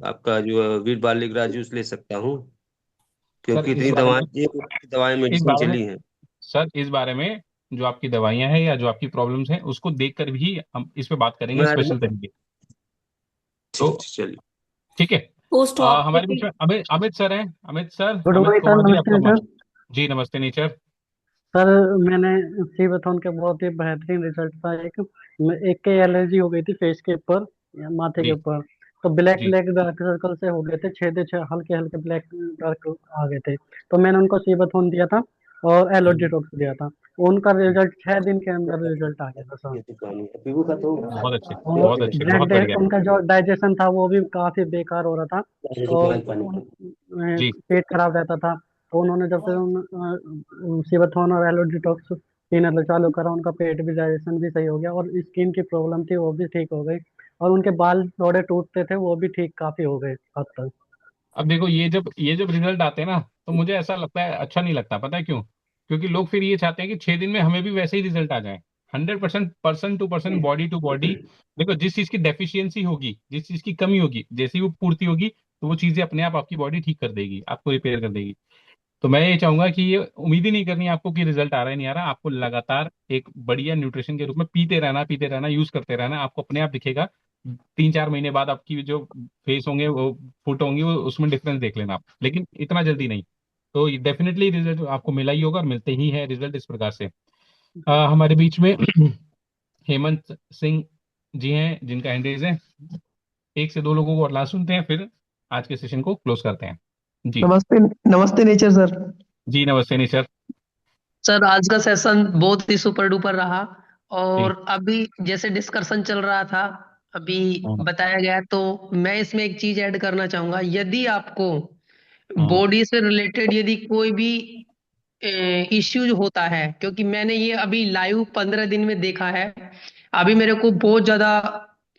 Speaker 5: आपका जो वीट बार्ली ग्रास जूस ले सकता हूँ?
Speaker 1: सर,
Speaker 5: क्योंकि
Speaker 1: इस
Speaker 5: इतनी
Speaker 1: बारे
Speaker 5: दवाएं,
Speaker 1: में
Speaker 5: एक दवाएं
Speaker 1: इस
Speaker 5: मेडिसिन
Speaker 1: बारे में
Speaker 5: चली हैं।
Speaker 1: सर, इस बारे में जो आपकी दवाइयां हैं या जो आपकी प्रॉब्लम्स हैं उसको देखकर भी हम इस पे बात करेंगे
Speaker 5: मैं
Speaker 1: स्पेशल तरीके। तो
Speaker 5: ठीक ठीक, चलिए।
Speaker 1: ठीक है।
Speaker 6: पोस्ट
Speaker 1: हमारे बीच
Speaker 6: ऑपरेटिव।
Speaker 1: में अमित अमित सर हैं। Amit sir,
Speaker 7: good
Speaker 1: Amit
Speaker 7: morning sir,
Speaker 1: Kumar ji,
Speaker 7: नमस्ते
Speaker 1: आपका
Speaker 7: सर।
Speaker 1: जी नमस्ते नेचर।
Speaker 7: सर मैंने सीबेथॉन के बहुत ही बेहतरीन रिजल्ट था। एक के एलर्जी हो गई थी फेस के ऊपर या माथे के
Speaker 1: जी
Speaker 7: ऊपर, तो ब्लैक
Speaker 1: जी
Speaker 7: ब्लैक डार्क सर्कल से हो गए थे, छेदे हल्के हल्के ब्लैक डार्क आ गए थे। तो मैंने उनको सीबेथॉन दिया था और एलोडिटॉक्स दिया था। उनका
Speaker 1: जी।
Speaker 7: रिजल्ट 6 दिन के अंदर रिजल्ट आ गया था सर।
Speaker 5: ये तो पानी है, पीबू का तो
Speaker 1: बहुत अच्छे,
Speaker 7: और
Speaker 1: बहुत अच्छे, बहुत बढ़िया।
Speaker 7: उनका जो डाइजेशन था वो भी काफी बेकार हो रहा था, और
Speaker 5: पानी।
Speaker 1: जी
Speaker 7: पेट खराब रहता था। तो उन्होंने जब से सीबाथॉन और एलो डिटॉक्स पीना चालू करा, उनका पेट भी, डाइजेशन भी सही हो गया, और स्किन की प्रॉब्लम थी वो भी ठीक हो गई, और उनके बाल थोड़े टूटते थे वो भी ठीक काफी हो गए हद तक।
Speaker 1: अब देखो, ये जब रिजल्ट आते हैं ना, तो मुझे ऐसा लगता है, अच्छा नहीं लगता। पता है क्यों? क्योंकि लोग फिर ये चाहते हैं कि 6 दिन में हमें भी वैसे ही रिजल्ट आ जाए। 100% person to person, body to body. देखो, जिस चीज की डेफिशिएंसी होगी, जिस चीज की कमी होगी, जैसी वो पूर्ति होगी, तो वो चीजें अपने आप आपकी बॉडी ठीक कर देगी, आपको रिपेयर कर देगी। तो मैं ये चाहूंगा कि ये उम्मीद ही नहीं करनी है आपको कि रिजल्ट आ रहा है नहीं आ रहा। आपको लगातार एक बढ़िया न्यूट्रिशन के रूप में पीते रहना, यूज करते रहना, आपको अपने आप दिखेगा। 3-4 महीने बाद आपकी जो फेस होंगे, वो फुट होंगी, वो उसमें डिफरेंस देख लेना आप, लेकिन इतना जल्दी नहीं। तो डेफिनेटली रिजल्ट आपको मिला ही होगा और मिलते ही है रिजल्ट इस प्रकार से। हमारे बीच में हेमंत सिंह जी हैं, जिनका हैंडरेज है। एक से दो लोगों को और लास्ट सुनते हैं, फिर आज के सेशन को क्लोज करते हैं। जी।
Speaker 8: नमस्ते। नमस्ते नेचर सर।
Speaker 1: जी नमस्ते निशर।
Speaker 8: सर आज का सेशन बहुत ही सुपर डुपर रहा,
Speaker 1: जी।
Speaker 8: और अभी जैसे डिस्कशन चल रहा था, अभी
Speaker 1: हाँ
Speaker 8: बताया गया, तो मैं इसमें एक चीज ऐड करना चाहूंगा। यदि आपको
Speaker 1: हाँ
Speaker 8: बॉडी से रिलेटेड यदि कोई भी इश्यूज होता है, क्योंकि मैंने ये अभी लाइव 15 दिन में देखा है। अभी मेरे को बहुत ज्यादा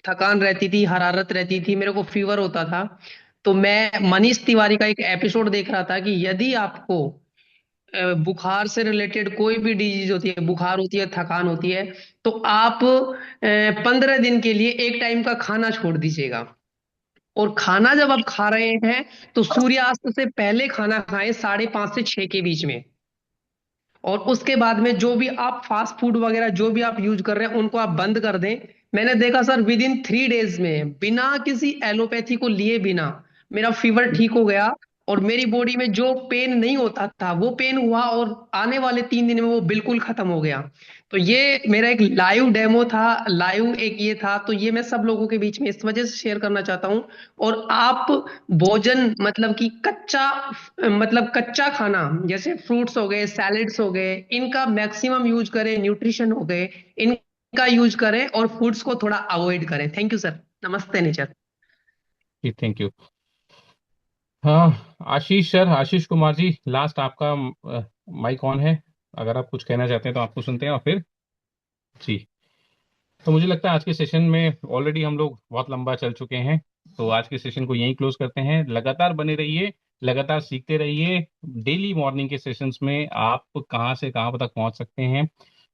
Speaker 8: थकान रहती थी, हरारत रहती थी, मेरे को फीवर होता था। तो मैं मनीष तिवारी का एक एपिसोड देख रहा था कि यदि आपको बुखार से रिलेटेड कोई भी डिजीज होती है, बुखार होती है, थकान होती है, तो आप 15 दिन के लिए एक टाइम का खाना छोड़ दीजिएगा। और खाना जब आप खा रहे हैं, तो सूर्यास्त से पहले खाना खाएं, 5:30 से 6 के बीच में। और उसके बाद में जो भी आप फास्ट फूड वगैरह जो भी आप यूज कर रहे हैं, उनको आप बंद कर दें। मैंने देखा सर, विद इन 3 डेज में, बिना किसी एलोपैथी को लिए बिना, मेरा फीवर ठीक हो गया। और मेरी बॉडी में जो पेन नहीं होता था वो पेन हुआ, और आने वाले 3 दिन में वो बिल्कुल खत्म हो गया। तो ये मेरा एक लाइव डेमो था, लाइव एक ये था, तो ये मैं सब लोगों के बीच में इस वजह से शेयर करना चाहता हूँ। और आप भोजन मतलब कि कच्चा खाना, जैसे फ्रूट्स हो गए, सैलेड्स हो गए, इनका मैक्सिमम यूज करें, न्यूट्रिशन हो गए, इनका यूज करें, और फूड्स को थोड़ा अवॉइड करें। Thank you sir. नमस्ते नेचर।
Speaker 1: जी, थैंक यू। हाँ, आशीष सर, आशीष कुमार जी, लास्ट आपका माइक ऑन है। अगर आप कुछ कहना चाहते हैं तो आपको सुनते हैं, और फिर जी। तो मुझे लगता है आज के सेशन में ऑलरेडी हम लोग बहुत लंबा चल चुके हैं। तो आज के सेशन को यहीं क्लोज करते हैं। लगातार बने रहिए, लगातार सीखते रहिए। डेली मॉर्निंग के सेशंस में आप कहाँ से कहाँ तक पहुंच सकते हैं।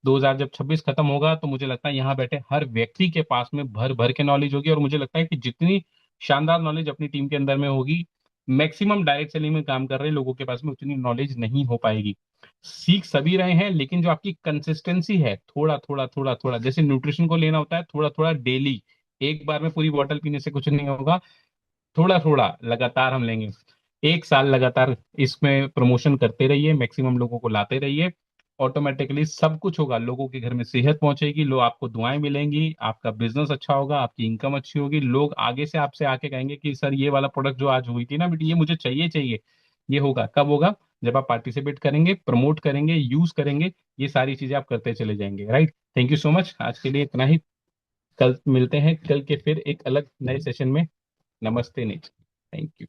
Speaker 1: 2026 खत्म होगा तो मुझे लगता है यहाँ बैठे हर व्यक्ति के पास में भर भर के नॉलेज होगी, और मुझे लगता है कि जितनी शानदार नॉलेज अपनी टीम के अंदर में होगी, मैक्सिमम डायरेक्ट सेलिंग में काम कर रहे लोगों के पास में उतनी नॉलेज नहीं हो पाएगी। सीख सभी रहे हैं, लेकिन जो आपकी कंसिस्टेंसी है, थोड़ा थोड़ा थोड़ा थोड़ा, जैसे न्यूट्रिशन को लेना होता है, थोड़ा थोड़ा डेली। एक बार में पूरी बॉटल पीने से कुछ नहीं होगा। थोड़ा थोड़ा लगातार हम लेंगे। 1 साल लगातार इसमें प्रमोशन करते रहिए, मैक्सिमम लोगों को लाते रहिए। ऑटोमेटिकली सब कुछ होगा, लोगों के घर में सेहत पहुंचेगी, लोग आपको दुआएं मिलेंगी, आपका बिजनेस अच्छा होगा, आपकी इनकम अच्छी होगी। लोग आगे से आपसे आके कहेंगे कि सर, ये वाला प्रोडक्ट जो आज हुई थी ना बेटी, ये मुझे चाहिए चाहिए। ये होगा कब होगा? जब आप पार्टिसिपेट करेंगे, प्रमोट करेंगे, यूज करेंगे। ये सारी चीजें आप करते चले जाएंगे। Right. Thank you so much, आज के लिए इतना ही। कल मिलते हैं, कल के फिर एक अलग नए सेशन में। नमस्ते नेचर। Thank you.